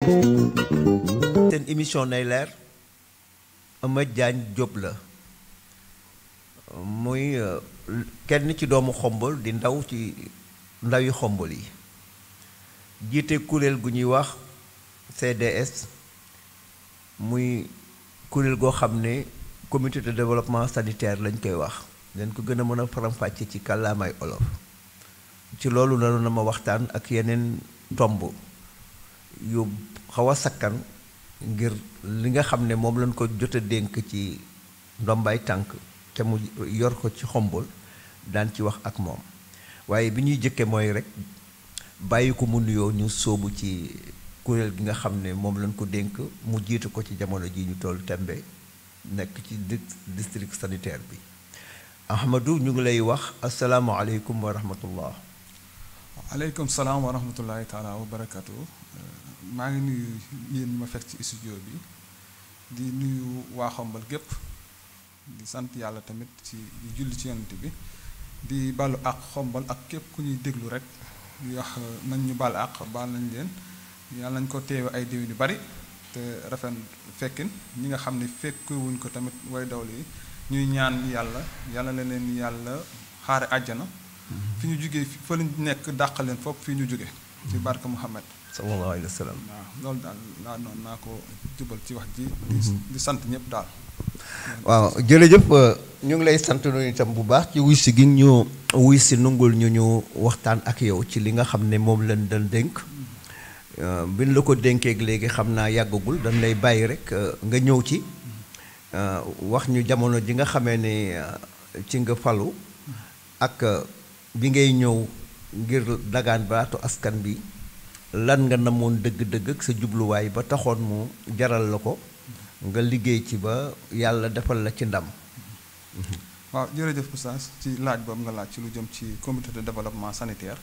seen émission nay leer Amath Diagne Diop la muy kenn ci doomu Xombol di ndaw ci ndawi Xombol yi jiite kuréel gu ñuy wax CDS muy kuréel goo xam ne comité de développement sanitaire lañ koy wax leen ko gën a mën a faram-fàcce ci kàllaamay olof ci loolu nanu na ma waxtaan ak yeneen tomb yu xaw a sakkan ngir li nga xam ne moom lañ ko jot a dénk ci ndombay tànk te mu yor ko ci Xombol daan ci wax ak moom waaye bi ñuy jëkke mooy rek bàyyi ko mu nuyoo ñu sóobu ci kuréel gi nga xam ne moom lañ ko dénk mu jiitu ko ci jamono ji ñu toll tembe nekk ci district sanitaire bi Ahmadou ñu ngi lay wax asalaamaaleykum wa rahmatullah. aleykum salaam wa rahmatullahi taala wa barakatu. maa ngi nuyu yéen ñi ma fekk ci studio bi di nuyu waa Xombol gépp di sant yàlla tamit ci di julli ci yonent bi di baalu àq Xombol ak képp ku ñuy déglu rek di wax nañ ñu baal àq baal nañ leen yàlla nañ ko teewe ay déwén yu bari te rafet fekkin ñi nga xam ne fekkewuñ ko tamit way dawlu yi ñuy ñaan yàlla la leen yàlla xaare àjjana fi ñu jógee fa lañ nekk dàq leen foofu fii ñu jóge ci barke Muhammad sallallahu alayhi wa sallam. waaw loolu daal laa noonu naa ko jubal ci wax ji di sant ñëpp daal. waaw jërëjëf ñu ngi lay sant noonu itam bu baax ci wuy si gi ñu wuy si nungul ñu waxtaan ak yow ci li nga xam ne moom lañ doon dénk biñ la ko dénkeeg léegi xam naa yàggagul dañ lay bàyyi rek nga ñëw ci wax ñu jamono ji nga xamee ne ci nga falu ak bi ngay ñëw ngir dagaan baatu askan bi lan nga namoon dëgg-dëgg ak sa jubluwaay ba taxoon mu jaral la ko nga liggéey ci ba yàlla defal la ci ndam. waaw jërëjëf Oustaz ci laaj boobu nga laaj ci lu jëm ci comité de développement sanitaire.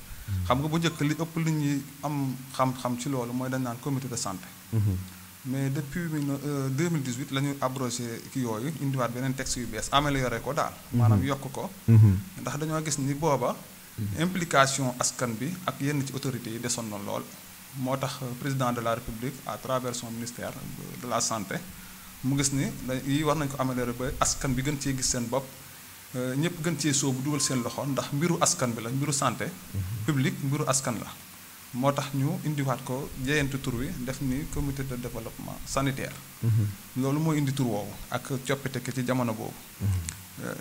xam nga bu njëkk li ëpp li ñuy am xam-xam ci loolu mooy dañ naan comité de santé. mais depuis 2018 la ñu abrogé ki yooyu indiwaat beneen texte yu bees amélioré ko daal. maanaam yokk ko. ndax dañoo gis ni booba. implication askan bi ak yenn ci autorités yi desoon na lool. moo tax président de la république à travers son ministère de la santé mu gis ni yi war nañ ko améliorer ba askan bi gën cee gis seen bopp ñëpp gën cee soobu dugal seen loxo ndax mbiru askan bi la mbiru santé publique mbiru askan la moo tax ñu indiwaat ko jeeyantu tur wi def ni comité de développement sanitaire loolu mooy indi tur woowu ak coppite ki ci jamono boobu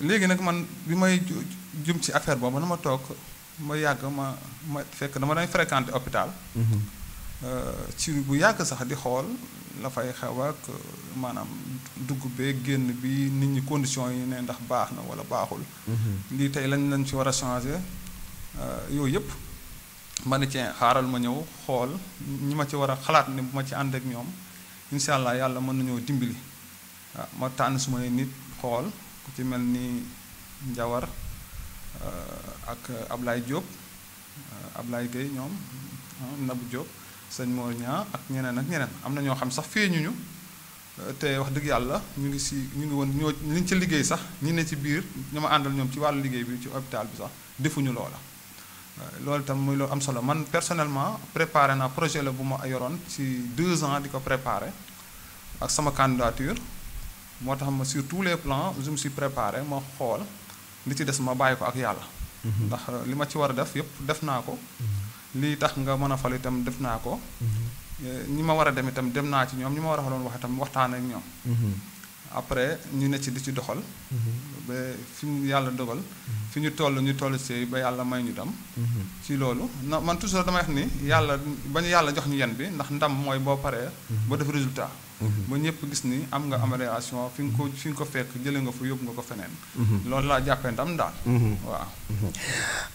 léegi nag man bi may jum ci affaire boobu dama toog ma yàgg ma fekk dama dañ fréquenté hôpital ci bu yàgg sax di xool la fay xew ak maanaam dugg bee génn bi nit ñi conditions yi ne ndax baax na wala baaxul lii tey lañ ci war a changer yooyu yëpp ma ne ci xaaral ma ñëw xool ñi ma ci war a xalaat ne bu ma ci ànd ak ñoom incha allah yàlla mën nañoo dimbali waaw ma tànn su may nit xool ku ci mel ni Njawar ak Ablaye Diop Ablaye Gueye ñoom Nabou Diop sëñ Mor Ñaa ak ñeneen am na ñoo xam sax feeñuñu te wax dëgg yàlla ñu ngi woon ñoo liñ ci liggéey sax ñi ne ci biir ñu ma àndal ñoom ci wàllu liggéey bi ci hôpital bi sax defuñu loola loolu itam muy lu am solo man personnellement préparé naa projet la bu ma yoroon ci 2 ans di ko préparé ak sama candidature moo tax ma sur tous les plans je me suis préparé ma xool li ci des ma bàyyi ko ak yàlla ndax li ma ci war a def yëpp def naa ko lii tax nga mën a fal itam def naa ko ñi ma war a dem itam dem naa ci ñoom ñi ma war a doon wax itam waxtaan ak ñoom après ñu ne ci di ci doxal ba fi ñu yàlla dogal fi ñu toll ci ba yàlla may ñu dem ci loolu na man toujours damay wax ni yàlla ba ñu yàlla jox ñu yen bi ndax ndam mooy boo paree ba def résultat ba ñëpp gis ni am nga amélioration fi nga ko fekk jëlee nga fa yóbbu nga ko feneen loolu laa jàppee ndam daal waaw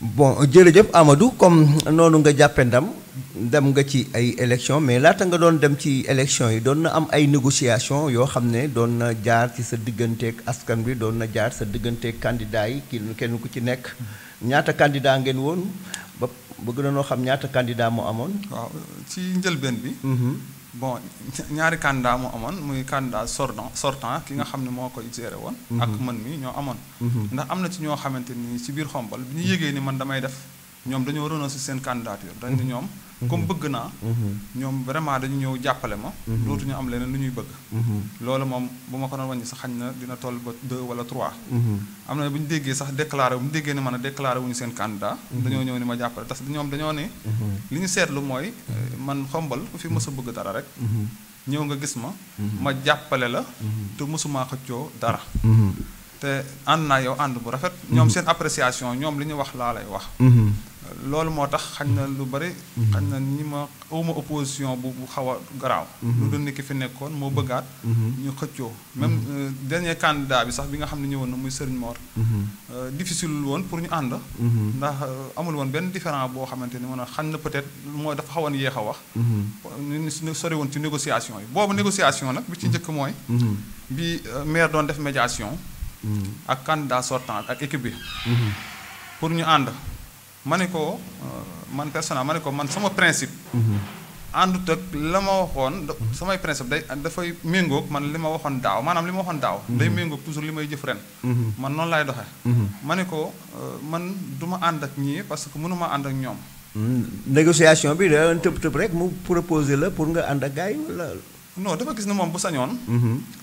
bon jërëjëf Amadou comme noonu nga jàppee ndam dem nga ci ay élection mais laata nga doon dem ci élection yi doon na am ay négociation yoo xam ne doon na jaar ci sa digganteeg askan bi doon na jaar sa digganteeg candidat yi kenn ku ci nekk ñaata candidat ngeen woon ba bëgg na noo xam ñaata candidat moo amoon waaw ci njëlbeen bi bon ñaari candidat moo amoon muy candidat sortant ki nga xam ne moo koy géré woon ak man mi ñoo amoon ndax am na ci ñoo xamante ni ci biir Xombol bi ñu yégee ni man damay def ñoom dañoo renoncé seen candidature dañ ni ñoom comme bëgg naa ñoom vraiment dañu ñëw jàppale ma dootuñu am leneen lu ñuy bëgg loolu moom bu ma ko doon wàññi sax xañ na dina toll ba 2 wala 3 am na bu ñu déggee sax déclaré bu ñu déggee ni man a déclaré wuñu seen candidat dañoo ñëw ni ma jàppale parce que ñoom dañoo ne li ñu seetlu mooy man xombal ku fi mës a bëgg dara rek ñëw nga gis ma jàppale la te mësumaa xëccoo dara te ànd naa yow ànd bu rafet ñoom seen appréciation ñoom li ñu wax laa lay wax loolu moo tax xañ na lu bari xañ na ñi ma awma opposition bu xaw a garaaw lu dul ni ki fi nekkoon moo bëggaat ñu xëccoo même dernier candidat bi sax bi nga xam ne ñëwoon na muy Serigne Mor difficile woon pour ñu ànd ndax amul woon benn différent boo xamante ni mën a xañ na peut-être mooy dafa xawoon yéex a wax ñu sori woon ci négociation yi boobu négociation nag bi ci njëkk mooy bi maire doon def médiation ak candidat sortant ak équipe bi pour ñu ànd ma ne ko man personnel ma ne ko man sama principe àndut ak la ma waxoon samay principe dafay méngoog man li ma waxoon daaw maanaam li ma waxoon daaw day méngoog toujours li may jëf ren man noonu laay doxee ma ne ko man du ma ànd ak ñii parce que mënuma ànd ak ñoom négociation bi da tëb rek mu proposé la pour nga ànd ak gars yi wala non dafa gis ne moom bu sañoon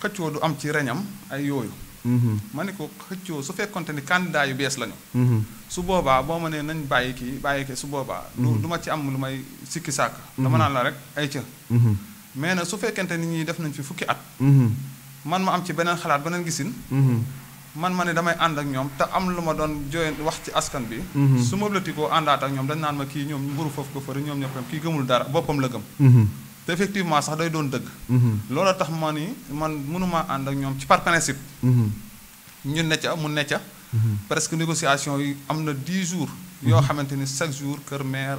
xëccoo du am ci reñam ay yooyu ma ne ko xëccoo su fekkonte ni candidat yu bees lañu su boobaa boo ma nee nañ bàyyi kii su boobaa du ma ci am lu may sikki sàkk dama naan la rek ay ca mais nag su fekkente ni ñi def nañ fi fukki at man ma am ci beneen xalaat beneen gisin man ma ne damay ànd ak ñoom te am lu ma doon joye wax ci askan bi su ma bëlatikoo àndaat ak ñoom dañ naan ma kii ñoom mburu foofu ko fëri ñoom ñëpp kii gëmul dara boppam la gëm te effectivement sax day doon dëgg loolu tax ma ni man mënumaa ànd ak ñoom ci par principe ñu necca mu necca presque négociation yi am na 10 jours yoo xamante ni chaque jour kër maire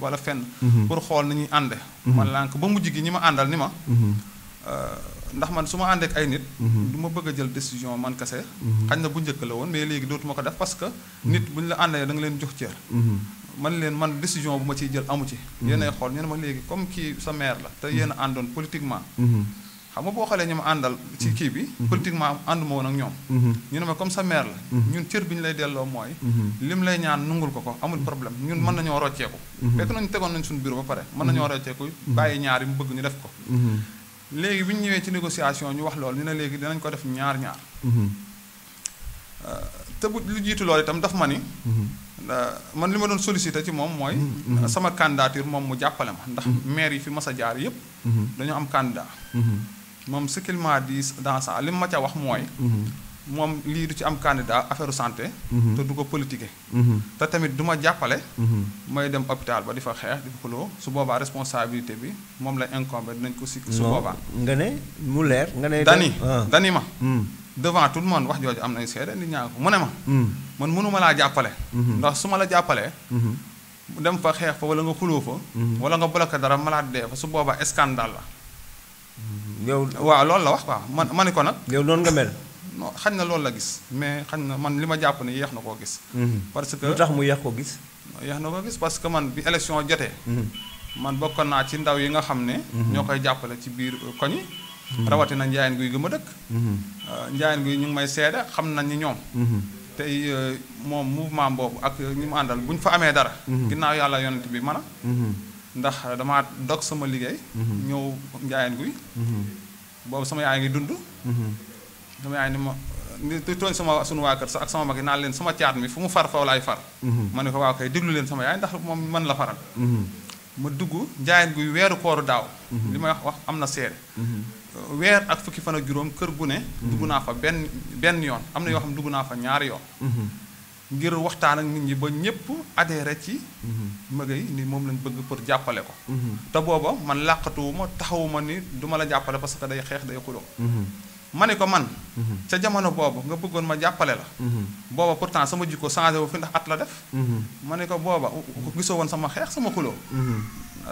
wala fenn pour xool ni ñuy ànde man lànk ba mujj gi ñi ma àndal ni ma ndax man su ma àndeek ay nit du ma bëgg a jël décision man kese xañ na bu njëkk la woon mais léegi dootuma ko def parce que nit bu ñu la àndee da nga leen jox cër man décision bu ma ciy jël amu ci yéenay xool ñu ne ma léegi comme kii sa maire la te yéen a àndoon politiquement xam nga boo xoolee ñu ma àndal ci kii bi politiquement ànduma woon ak ñoom ñu ne ma comme sa maire la ñun cër bi ñu lay delloo mooy lim lay ñaan nungul ko amul problème ñun mën nañoo rocceeku fekk nañu tegoon nañ suñu bureau ba pare mën nañoo rocceeku bàyyi ñaar yi mu bëgg ñu def ko léegi bi ñu ñëwee ci négociation ñu wax loolu ñu ne léegi dinañ ko def ñaar te bu lu jiitu loolu itam daf ma ni man li ma doon sollicité ci moom mooy sama candidature moom mu jàppale ma ndax maire yi fi mas a jaar yépp dañoo am candidat moom ce qu'il m'a dit dans ça li ma ca wax mooy moom lii du ci am candidat affaire santé te du ko politiquer te tamit du ma jàppale may dem hôpital ba di fa xeex di fa xuloo su boobaa responsabilité bi moom la incombé dinañ ko sikk su boobaa nga ne mu leer nga ne dani ma devant tout le monde wax jooju am nañ seede nit ñaa ko mu ne ma man mënuma laa jàppale ndax su ma la jàppalee dem fa xeex fa wala nga xuloo fa wala nga bloqué dara malade dee fa su boobaa scandale la yow waaw loolu la wax waaw ma ni ko nag yow noonu nga mel non xañ na loolu la gis mais xañ na man li ma jàpp ne yéex na koo gis parce que lu tax mu yéex ko gis yéex na koo gis parce que man bi élection jotee man bokkoon naa ci ndaw yi nga xam ne ñoo koy jàppale ci biir koñ yi rawatina njaayeen guy gëm a dëkk njaayeen guy ñu ngi may seede xam nañ ni ñoom tey moom mouvement boobu ak ñi mu àndal bu ñu fa amee dara ginnaaw yàlla yonent bi mën a ndax damaa dog sama liggéey ñëw njaayeen guy boobu sama yaay ngi dund sama yaay ni ma tooñ sunu waa kër sax ak sama mag yi naan leen sama caat mi fu mu far faw laay far ma ne ko waaw kay déglu leen sama yaay ndax moom man la faral ma dugg njaayeen guy weeru kooru daaw li may wax am na seede weer ak fukki fan ak juróom kër gu ne dugg naa fa benn yoon am na yoo xam ne dugg naa fa ñaari yoon ngir waxtaan ak nit ñi ba ñëpp adhéré ci mëgay ni moom lañ bëgg pour jàppale ko te booba man làqatuwuma taxawuma ni du ma la jàppale parce que day xeex day xuloo ma ne ko man ca jamono boobu nga bëggoon ma jàppale la booba pourtant sama jikko changé wu fi ndax at la def ma ne ko booba gisoo woon sama xeex sama xuloo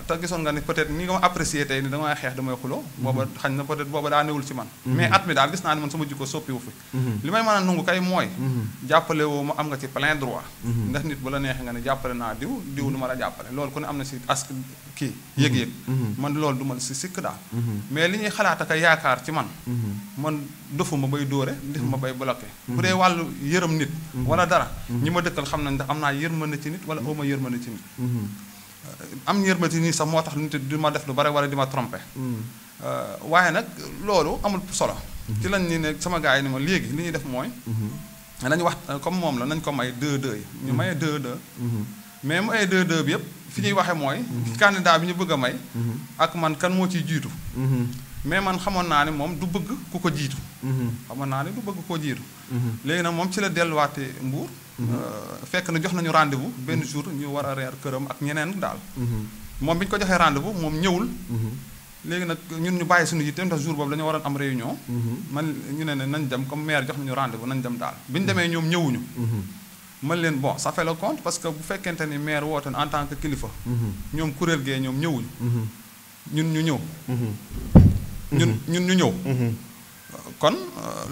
te gisoon nga ni peut-être ni nga ma apprécié tey ni damay xeex damay xuloo booba xañ na peut-être booba daa newul ci man mais at mi daal gis naa ni man sama jikko soppiwu fi li may mën a nungu kay mooy jàppale woo ma am nga ci plein droit ndax nit bu la neexee nga ne jàppale naa diw du ma la jàppale loolu ku ne am na si kii yëg-yëg man loolu du ma si sikk daal mais li ñuy xalaat ak yaakaar ci man defuma bay dóore defuma bay bloqué bu dee wàllu yërëm nit wala dara ñi ma dëkkal xam nañ ndax am naa yërmande ci nit wala awma yërmande ci nit am yërmati nii sax moo tax nit di ma def lu bare wala di ma tromper. waaye nag loolu amul solo. ci lañ ni ne sama gars yi ni ma léegi li ñuy def mooy. nañu wax comme moom la nañ ko may 2-2 yi. ñu maye 2-2. mais mu ay 2-2 bi yëpp fi ñuy waxee mooy. candidat bi ñu bëgg a may. ak man kan moo ciy jiitu. mais man xamoon naa ne moom du bëgg ku ko jiitu. xamoon naa ne du bëgg koo jiitu. léegi nag moom ci la delluwaate Mbour. fekk na jox nañu rendez-vous benn jour ñu war a reer këram ak ñeneen daal. moom bi ñu ko joxee rendez-vous moom ñëwul. léegi nag ñun ñu bàyyi suñu yitte ndax jour boobu dañoo waroon am réunion. man ñu ne nañ dem comme maire jox nañu rendez-vous nañ dem daal bi ñu demee ñoom ñëwuñu. man leen bon ça fait le compte parce que bu fekkente ni maire woote na en tant que kilifa. ñoom kuréel gee ñoom ñëwuñu. ñun ñu ñëw. ñun ñu ñëw. kon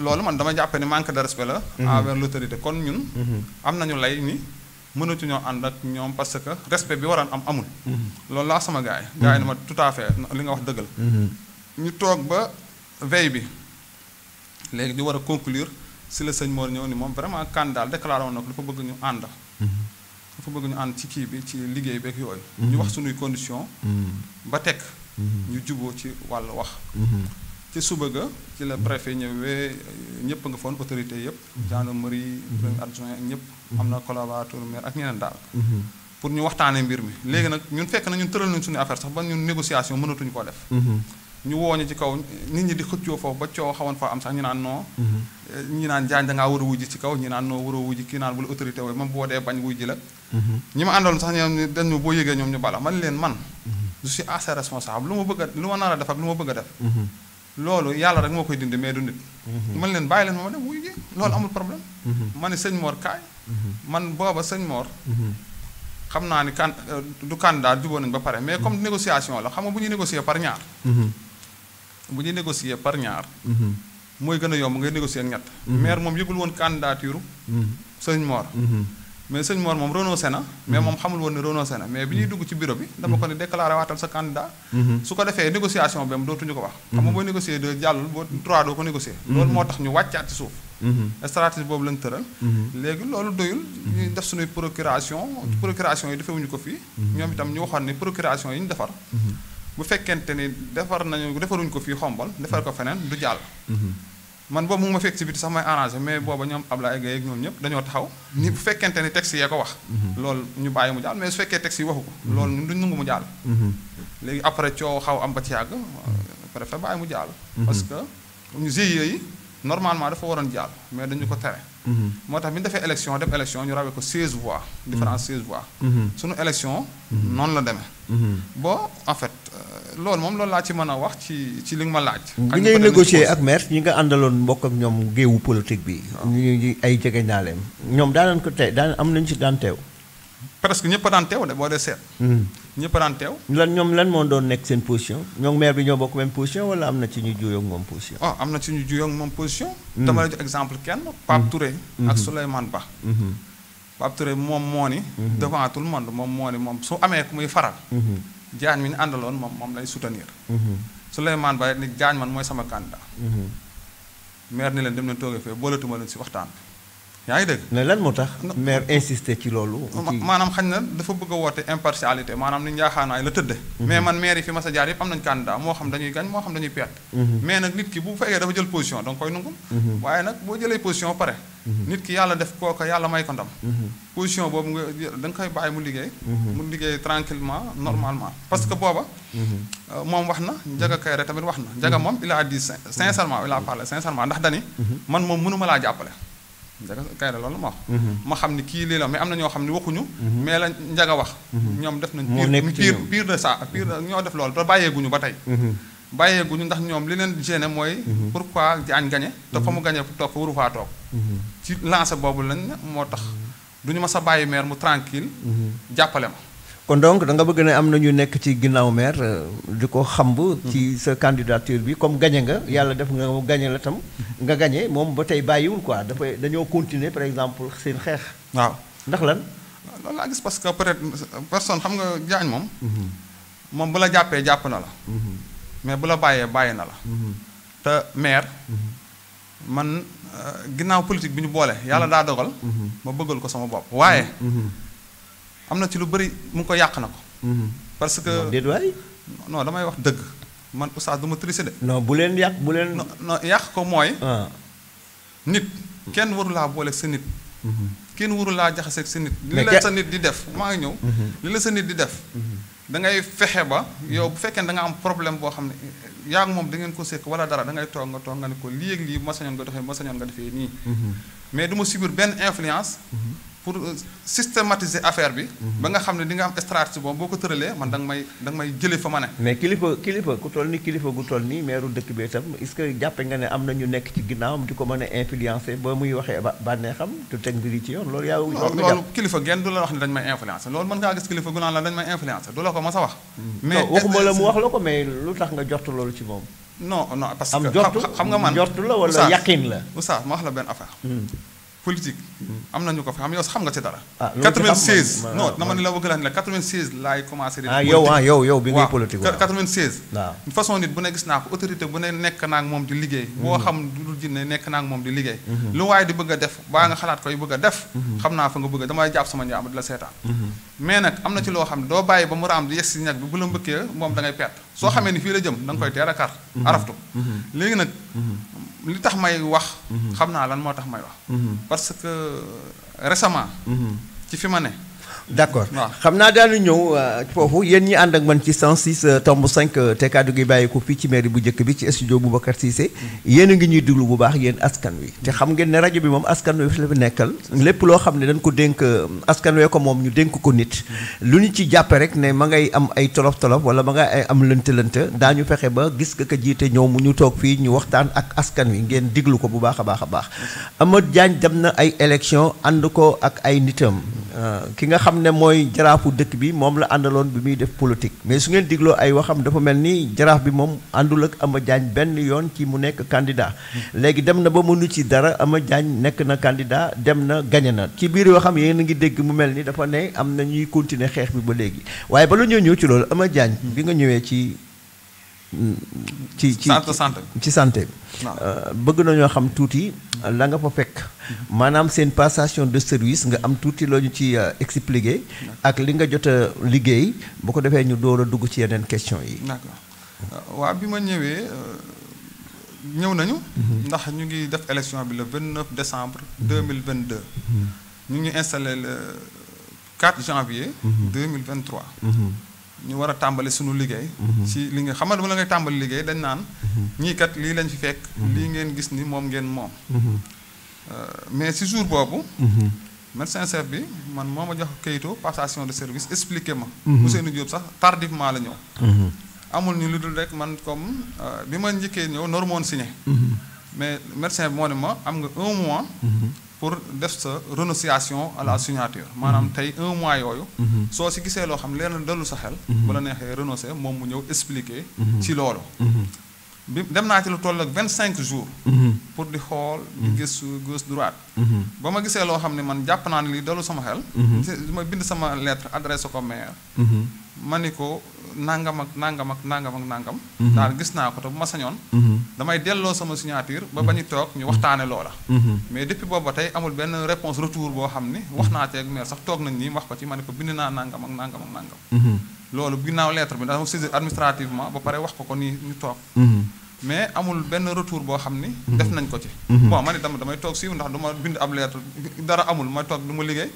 loolu man dama jàppe ni manque de respect la. envers l'autorité kon ñun. am nañu lay ni mënatuñoo ànd ak ñoom parce que respect bi waroon am amul. loolu laa sama gars yi. gars yi ne ma tout à fait li nga wax dëgg la. ñu toog ba veille bi léegi di war a conclure si la sëñ Mor ñëw ni moom vraiment candidat déclaré woon na ko dafa bëgg ñu ànd. dafa bëgg ñu ànd ci kii bi ci liggéey beeg yooyu. ñu wax suñuy condition ba teg. ñu juboo ci wàllu wax. ci suba ga ci la préfet ñëwee ñëpp nga foon autorité yëpp. gendarmerie premier adjoint ñëpp. am na collaborateur maire ak ñeneen daal. pour ñu waxtaanee mbir mi léegi nag ñun fekk na ñun tëral nañ suñu affaire sax ba ñun négociation mënatuñu koo def. ñu wooñu ci kaw nit ñi di xëccoo foofu ba coow xawoon fa am sax ñu naan non. ñi naan jaañ da ngaa war a wujji ci kaw ñi naan noo war a wujji kii naan bu la autorité wooyu même boo dee bañ wujji la. ñi ma àndaloon sax ñoom dañ ma boo yëgee ñoom ñu bala man leen man. je suis assez responsable lu ma bëgg a lu ma nar a def ak lu ma bëgg a def. loolu yàlla rek moo koy dindi mais du nit. man leen bàyyi leen ma dem wuy ji loolu amul problème. ma ne sëñ Mor kaay. man booba sëñ Mor. xam naa ni du candidat jubóo nañu ba pare mais comme négociation la xam nga bu ñuy négocier par ñaar. bu ñuy négocier par ñaar. mooy gën a yomb ngay négocier ak ñett. maire moom yëgul woon candidature. sëñ Mor. mais sëñ Mor moom renoncé na. mais moom xamul woon ne renoncé na mais bi ñuy dugg ci bureau bi. dama ko ne déclaré waatal sa candidat. su ko defee négociation bi dootuñu ko wax. xam nga booy négocier 2 jàllul boo 3 doo ko négocier. loolu moo tax ñu wàccaat ci suuf. stratégie boobu lañ tëral. léegi loolu doyul. ñuy def suñuy procuration. procuration yi defewuñu ko fii. ñoom itam ñu waxoon ne procuration yi ñu defar. bu fekkente ni defaruñ ko fii xombal defar ko feneen du jàll. man boobu mu ngi ma fekk ci biti sax may arrangé mais booba ñoom Ablaye Gueye ak ñoom ñëpp dañoo taxaw ni bu fekkente ni texte yee ko wax. loolu ñu bàyyi mu jàll mais su fekkee texte yi waxu ko. loolu ñun duñ nangu mu jàll. léegi après coow xaw am ba ci yàgg. préfet bàyyi mu jàll. parce que ñu GIE yi normalement dafa waroon jàll mais dañu ko tere. moo tax bi ñu defee élection dem élection ñu rawee ko 16 voix. différence 16 voix. suñu élection. noonu la demee. bon en fait loolu moom loolu laa ci mën a wax ci li nga ma laaj. bi ngay négocier ak maire ñi nga àndaloon mbokk ak ñoom géewu politique bi. ñu ay jege ñaaleem ñoom daan ko tey daan am nañu ci daan teew. presque ñëpp a daan teew de boo dee seet. ñëpp a daan teew. lan moo doon nekk seen position ñoom maire bi ñoo bokk même position wala am na ci ñu juyoo ak moom position. am na ci ñu juyoo ak moom position. dama la jox exemple kenn Pape Touré. ak Souleymane Ba. Pape Touré moom moo ni. devant tout le monde moom moo ni moom su amee ku muy faral. Diagne mi ñu àndaloon moom lay soutenir. Souleymane Ba ni Diagne man mooy sama candidat. maire ni leen dem leen toogee fee boolatuma leen si waxtaan bi. yaa ngi dégg. mais lan moo tax maire insisté ci loolu. maanaam xañ na dafa bëgg a woote impartialité maanaam ni njaaxaanaay la tëdde mais man maire yi fi mas a jaar yëpp am nañu candidat moo xam dañuy gañ moo xam dañuy perte. mais nag nit ki bu fekkee dafa jël position danga koy nungul. waaye nag boo jëlee position pare. nit ki yàlla def kooka yàlla may ko ndam. position boobu nga da nga koy bàyyi mu liggéey. mu liggéey tranquillement normalement parce que booba. moom wax na Ndiaga Kairé tamit wax na Ndiaga moom il a dit sincèrement il a parlé sincèrement ndax dani man moom mënuma laa jàppale. Ndiaga Kairé loolu ma wax. ma xam ni kii lii la mais am na ñoo xam ne waxuñu. mais la Ndiaga wax. ñoom def nañ pire de ça pire ñoo def loolu te bàyyeeguñu ba tey. bàyyeeguñu ndax ñoom li leen gêné mooy. pourquoi Diagne gagné te fa mu gagné toog fa waru faa toog. ci lancé boobu lañ moo tax duñu ma sa bàyyi maire mu tranquille jàppale ma. kon donc da nga bëgg ne am na ñu nekk ci ginnaaw maire di ko xamb. ci sa candidature bi comme gagné nga yàlla def nga gagné la tam. nga gagné moom ba tey bàyyiwul quoi dafay dañoo continuer par exemple seen xeex. waaw ndax lan. loolu laa gis parce que peut-être personne xam nga Diagne moom. moom bu la jàppee jàpp na la. mais bu la bàyyee bàyyi na la. te maire. man ginnaaw politique bi ñu boole yàlla daa dogal. ma bëggal ko sama bopp waaye. am na ci lu bëri mu ngi ko yàq na ko. parce que non déet waay. non damay wax dëgg man oustaz du ma tricher de. non bu leen yàq bu leen. non yàq ko mooy. ah. nit kenn waru laa booleeg sa nit. kenn waru laa jaxaseeg sa nit. mais li la sa nit di def maa ngi ñëw. li la sa nit di def. da ngay fexe ba yow bu fekkee da nga am problème boo xam ne yaa ngi moom da ngeen ko sekk wala dara da ngay toog nga ne ko lii ak lii ma sañoon nga doxee ma sañoon nga defee nii. mais du ma subir benn influence. pour systématiser affaire bi. ba nga xam ne di nga am stratégie boobu boo ko tëralee man da nga may jëlee fa ma ne. mais kilifa ku toll ni kilifa gu toll nii meeru dëkk bi itam est-ce que jàppe nga ne am na ñu nekk ci ginnaawam di ko mën a influencer ba muy waxee bànneexam du teg mbir yi ci yoon loolu yaa. loolu kilifa genn du la wax ne dañ may influencer loolu mën ngaa gis kilifa gu naan la dañ may influencer du la ko mas a wax. mais waxuma la mu wax la ko mais lu tax nga jortu loolu ci moom. non parce am que jortu xam nga man jortu la wala yaqin la. oustaz ma wax la benn affaire. politique am nañu ko fi xam yow xam nga ci dara. ah loolu 96 non dama ne la bëgg la ne la 96 laay commencé. di yow bi ngay politique waaw 96. waaw façon nit bu ne gis naa ko autorité bu ne nekk naa ak moom di liggéey. boo xam du jinne nekk naa ak moom di liggéey. lu waaye di bëgg a def baa nga xalaat koy bëgg a def. xam naa fa nga bëgg damay jàpp sama njaam di la seetaan. mais nag am na ci loo xam ne doo bàyyi ba mu raam di yes si ñag bi bu la mbëkkee moom da ngay perte soo xamee ni fii la jëm da nga koy teel a kar araftu léegi nag li tax may wax xam naa lan moo tax may wax parce que récemment ci fi ma ne d'accord xam naa daanu ñëw foofu yéen ñi ànd ak man ci 106.5 te kaddu gi bàyyi ko fii ci mairie bu njëkk bi ci studio Boubacar Cissé yéen a ngi ñuy déglu bu baax yéen askan wi te xam ngeen ne rajo bi moom askan wi fi la fi nekkal lépp loo xam ne dañ ko dénk askan wee ko moom ñu dénk ko nit lu ñu ci jàppe rek ne ma ngay am ay tolof-tolof wala ma ngay ay am lënt-lënt daañu fexe ba gis nga ko jiite ñëw mu ñu toog fii ñu waxtaan ak askan wi ngeen déglu ko bu baax a baax a baax Amath Diagne dem na ay élection ànd ko ak ay nitam ki nga xam ne mooy jaraafu dëkk bi moom la àndaloon bi muy def politique mais su ngeen digloo ay waxam dafa mel ni jaraaf bi moom àndul ak Amath Diagne benn yoon ci mu nekk candidat léegi dem na ba mënu ci dara Amath Diagne nekk na candidat dem na gagné na ci biir yoo xam yéen a ngi dégg mu mel ni dafa ne am na ñuy continuer xeex bi ba léegi waaye bala ñoo ñëw ci loolu Amath Diagne bi nga ñëwee ci santé bëgg nañoo xam tuuti la nga fa fekk maanaam seen passation de service nga am tuuti loo ñu ci expliquer ak li nga jot a liggéey bu ko defee ñu door a dugg ci yeneen question yi. d'accord waaw bi ma ñëwee ñëw nañu. ndax ñu ngi def élection bi le 29 décembre 2022. ñu ngi installé le 4 janvier. 2023. ñu war a tàmbali suñu liggéey. ci li nga xam nga la ngay tàmbali liggéey dañ naan. ñii kat lii lañ fi fekk. lii ngeen gis ni moom ngeen moom. mais ci jour boobu. médecin chef bi man moo ma jox kayitu passation de service expliqué ma. Ousseynou Diop sax tardivement la ñëw. amul ni lu dul rek man comme bi ma njëkkee ñëw normoon signé. mais médecin bi moo ne ma am nga 1 mois. pour def sa renonciation à la signature maanaam tey 1 mois yooyu. soo si gisee loo xam leen dalul sa xel. bu la neexee renoncer moom mu ñëw expliquer. ci loolu. bi dem naa ci lu toll ak 25 jours. pour di xool di gëstu gauche droite. ba ma gisee loo xam ne man jàpp naa ne lii dalul sama xel. ma bind sama lettre adressé ko maire. ma ni ko nangam ak nangam ak nangam ak nangam. daal gis naa ko te bu ma sañoon. damay delloo sama signature ba ba ñu toog ñu waxtaane loola. mais depuis boobu ba tey amul benn réponse retour boo xam ni wax naa ci ak maire sax toog nañ nii wax ko ci ma ne ko bind naa nangam ak nangam ak nangam. loolu ginnaaw lettre bi dafa saisir administrativement ba pare wax ko nii ñu toog. mais amul benn retour boo xam ni. def nañ ko ci. bon man itam damay toog siiw ndax du ma bind ab lettre dara amul ma toog du ma liggéey.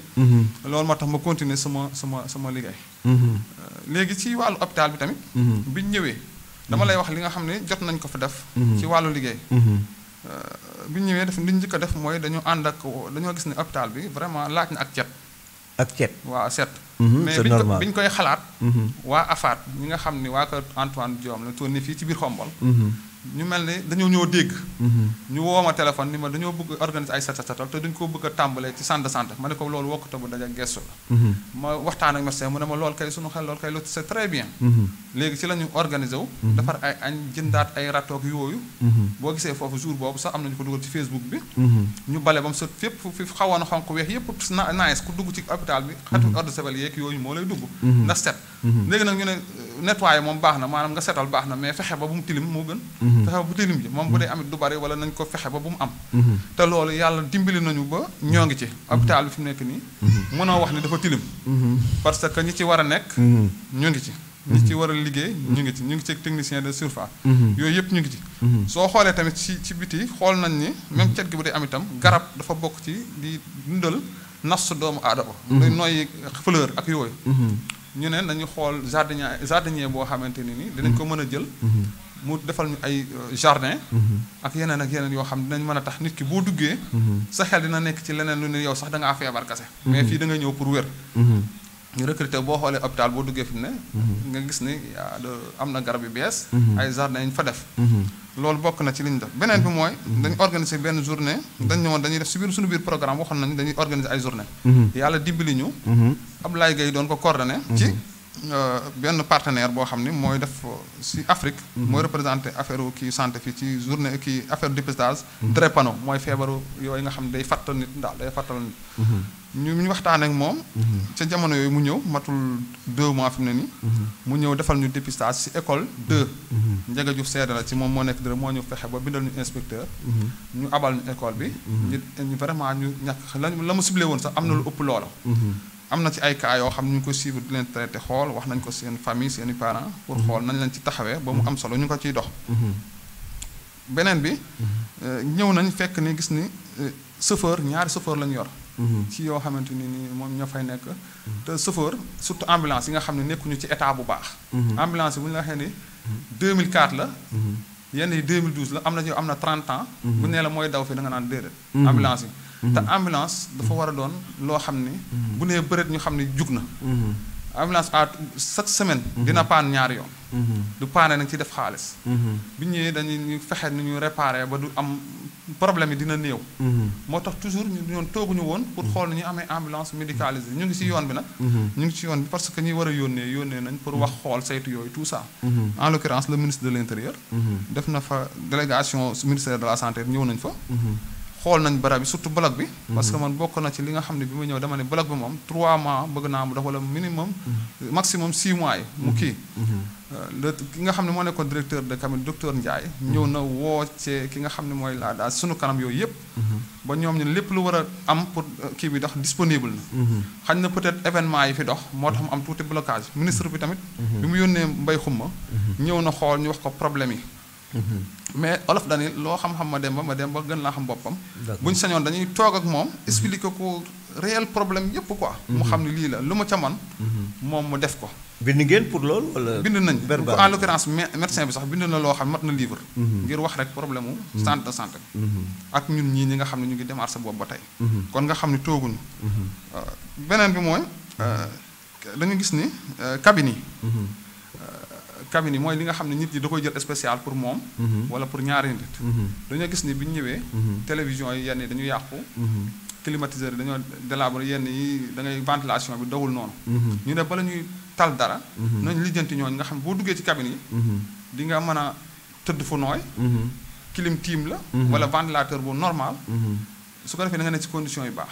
loolu moo tax ma continuer sama liggéey. léegi ci wàllu hôpital bi tamit. biñ ñëwee dama lay wax li nga xam ne jot nañ ko fa def. ci wàllu liggéey. biñ ñëwee def li ñu njëkk a def mooy dañu ànd ak dañoo gis ne hôpital bi vraiment laaj na ak cet. ak cet waaw set. mais biñ koy xalaat. waa AFAT ñi nga xam ni waa kër Antoine Diome la tourné fii ci biir Xombol. ñu mel ni dañoo ñoo dégg. ñu woo ma téléphone ni ma dañoo bëgg organiser ay set-setal te duñ ko bëgg a tàmbalee ci centre de santé ma ne ko loolu wokkute bu daja gestu la. ma waxtaan ak médecin mu ne ma loolu kay sunu xel loolu kay lu c'est très bien. léegi ci la ñu organiser wu. defar ay añ jëndaat ay ratoog yooyu. boo gisee foofu jour boobu sax am nañu ko dugal ci Facebook bi. ñu bale ba mu sot fépp fi xawoon a xonq weex yëpp nice ku dugg ci hôpital bi. xetu eau de Javel yeeg yooyu moo lay dugg ndax set léegi nag ñu ne nettoyer moom baax na maanaam nga setal baax na mais fexe ba bu mu tilim moo gën fexe ba bu tilim ji moom bu dee amit du bari wala nañ ko fexe ba bu mu am te loolu yàlla dimbali nañu ba ñoo ngi ci hôpital bi fi mu nekk nii mënoo wax ni dafa tilim parce que ñi ci war a nekk ñu ngi ci ñi ci war a liggéey ñu ngi ci technicien de surface yooyu yëpp ñu ngi ci soo xoolee tamit ci biti xool nañ ni même cet gi bu dee am itam garab dafa bokk ci di dundal nas doomu aadama luy nooy fleur ak yooyu ñu ne nañu xool jardinier boo xamante ni dinañ ko mën a jël mu defal ñu ay jardin ak yeneen yoo xam dinañ mën a tax nit ki boo duggee sa xel dina nekk ci leneen lu ne yow sax da ngaa feebar kase mais fii da nga ñëw pour wér ñu recruter boo xoolee hôpital boo duggee fi mu ne nga gis ni am na garab yu bees ay jardin yi ñu fa def loolu bokk na ci li ñu def beneen bi mooy dañu organiser benn journée dañ ñëwoon dañuy def si biir suñu biir programme waxoon nañu dañuy organiser ay journée yàlla dimbali ñu Abdoulaye Gueye doon ko coordonné ci benn partenaire boo xam ni mooy def si Afrique mooy représenté affaire kii santé fii ci journée kii affaire dépistage drépano mooy feebaru yooyu nga xam ne day fattal nit daal day fattal nit ñu waxtaan ak moom ca jamono yooyu mu ñëw matul 2 mois fi mu ne nii mu ñëw defal ñu dépistage si école 2 Ndiaga Diouf seede la ci moom moo nekk dërë moo ñu fexe ba bindal ñu inspecteur ñu abal ñu école bi ñu vraiment ñu ñàkk la mu ciblé woon sax am na lu ëpp loola am na ci ay cas yoo xam ne ñu ngi ko suivre di leen traité xool wax nañ ko seen famille seeni parents pour xool nañ leen ci taxawee ba mu am solo ñu ko ciy dox beneen bi ñëw nañ fekk ni gis ni chauffeur ñaari chauffeur lañu yor ci yoo xamante ni moom ñoo fay nekk te chauffeur surtout ambulance yi nga xam ne nekkuñu ci état bu baax ambulance yi bu ñu la waxee ni 2004 la yenn yi 2012 la am na am na 30 ans bu nee la mooy daw fi da nga naan déedéet ambulance yi te ambulance dafa war a doon loo xam ni bu nee bëreet ñu xam ne jug na ambulance chaque semaine dina paan ñaari yoon du paane nag ci def xaalis bi ñëwee dañuy fexe ni ñu réparé ba du am problème yi dina néew moo tax toujours ñu ñoon tooguñu woon pour xool ni ñu amee ambulance médicalisée ñu ngi ci yoon bi nag ñu ngi ci yoon bi parce que ñi war a yónnee nañ pour wax xool saytu yooyu tout ça en l'occurrence le ministre de l'intérieur def na fa délégation ministère de la santé ñëw nañ fa xool nañ barab bi surtout bloc bi parce que man bokk na ci li nga xam ne bi ma ñëw dama ne bloc bi moom 3 mois bëgg naa mu def wala minimum maximum 6 mois yi mu kii ki nga xam ne moo nekkoon directeur de cabinet docteur Ndiaye ñëw na woo ci ki nga xam ne mooy laa daal sunu kanam yooyu yëpp ba ñoom ñu lépp lu war a am pour kii bi dox disponible na xañ na peut-être événement yi fi dox moo tax mu am tuuti blocage ministre bi tamit bi mu yónnee Mbaye Xumma ñëw na xool ñu wax ko problème yi mais olof dani loo xam-xam ma dem ba gën laa xam boppam buñ sañoon dañuy toog ak moom expliquer ko réel problème yépp quoi mu xam ne lii la lu ma ca man moom mu def ko bind ngeen pour loolu wala bind nañ en l'occurrence médecin bi sax bind na loo xam mat na livre ngir wax rek problème mu centre de santé ak ñun ñii ñi nga xam ne ñu ngi démarché boobu ba tey kon nga xam ne tooguñu beneen bi mooy dañu gis ni cabine yi mooy li nga xam ne nit ñi da koy jël spécial pour moom wala pour ñaari nit dañoo gis ni bi ñu ñëwee télévision yi yenn yi dañu yàqu climatiseur yi dañoo délabré yenn yi da ngay ventilation bi dawul noonu ñu ne bala ñuy tal dara nañ lijjanti ñooñu nga xam ne boo duggee ci cabine yi di nga mën a tëdd fu nooy clim tiim la wala ventilateur bu normal su ko defee da nga ne ci conditions yu baax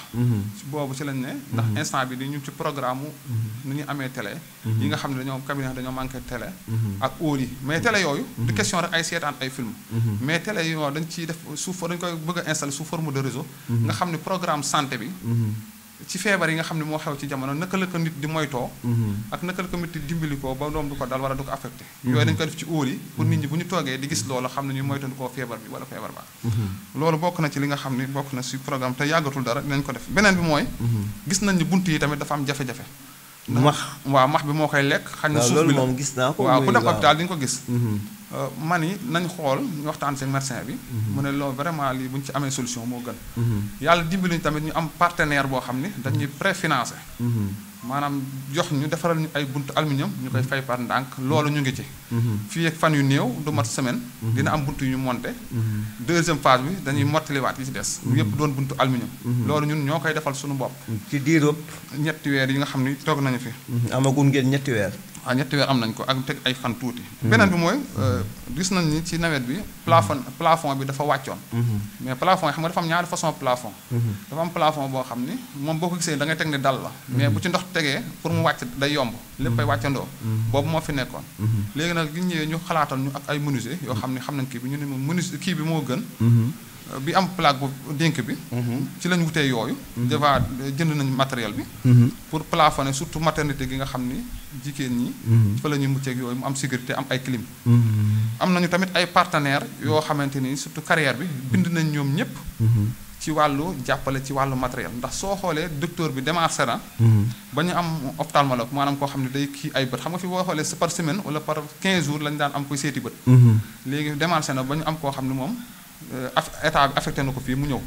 boobu ci lañ ne ndax instant bi di ñu ci programme nu ñu amee télé yi nga xam ne dañoo cabinet dañoo manqué télé ak óol yi mais télé yooyu du question rek ay seetaan ay film mais télé yooyu dañ ciy def dañ koy bëgg a installer sous forme de réseau nga xam ne programme santé bi ci feebar yi nga xam ne moo xew ci jamono naka la ko nit di moytoo ak naka la ko nit di dimbali ko ba doom du ko dal wala du ko affecté yooyu dañu ko def ci óol yi pour nit ñi bu ñu toogee di gis loolu xam ne ñu moytandikoo feebar bi wala feebar baa loolu bokk na ci li nga xam ne bokk na ci programme te yàggatul dara dinañ ko def beneen bi mooy gis nañ ni bunt yi tamit dafa am jafe-jafe max waaw max bi moo koy lekk xañ na suuf bi la moom gis naa ko waaw ku dem hôpital di nga ko gis man yi nañ xool ñu waxtaan seen médecin bi mu ne loolu vraiment lii bu ñu ci amee solution moo gën yàlla dimbali ñu tamit ñu am partenaire boo xam ne dañuy préfinancé maanaam jox ñu defaral ñu ay buntu aluminium ñu koy fay par ndànk loolu ñu ngi ci fii ak fan yu néew du mat semaine dina am buntu yu ñu monté deuxième phase bi dañuy mottaliwaat yi ci des yëpp doon buntu aluminium loolu ñun ñoo koy defal suñu bopp ci diirub ñetti weer yi nga xam ni toog nañu fi amagum ngeen ñetti weer ñetti weer am nañ ko ak teg ay fan tuuti. beneen bi mooy gis nañ ni ci nawet bi plafond bi dafa wàccoon. mais plafond yi xam nga dafa am ñaari façon plafond. dafa am plafond boo xam ni moom boo ko gisee da ngay teg ne dal la. mais bu ci ndox tegee pour mu wàcc day yomb léppay wàccandoo. boobu moo fi nekkoon. léegi nag bi ñu ñëwee ñu xalaatal ñu ak ay menuisier yoo xam ne xam nañ kii bi ñu ne menuisier kii bi moo gën. bi am plaque bu dénk bi. ci lañ wutee yooyu. déjà jënd nañ matériel bi. pour plafonner surtout maternité gi nga xam ni jigéen ñi. fa la ñuy mucceeg yooyu mu am sécurité am ay clim. am nañu tamit ay partenaires yoo xamante ni surtout carrière bi bind nañ ñoom ñëpp. ci wàllu jàppale ci wàllu matériel ndax soo xoolee docteur bi démarché na. ba ñu am ophtalmologue maanaam koo xam ne day kii ay bët xam nga fi boo xoolee par semaine wala par 15 jours lañu daan am koy seeti bët. léegi démarché na ba ñu am koo xam ne moom. état bi affecté na ko fii mu ñëw.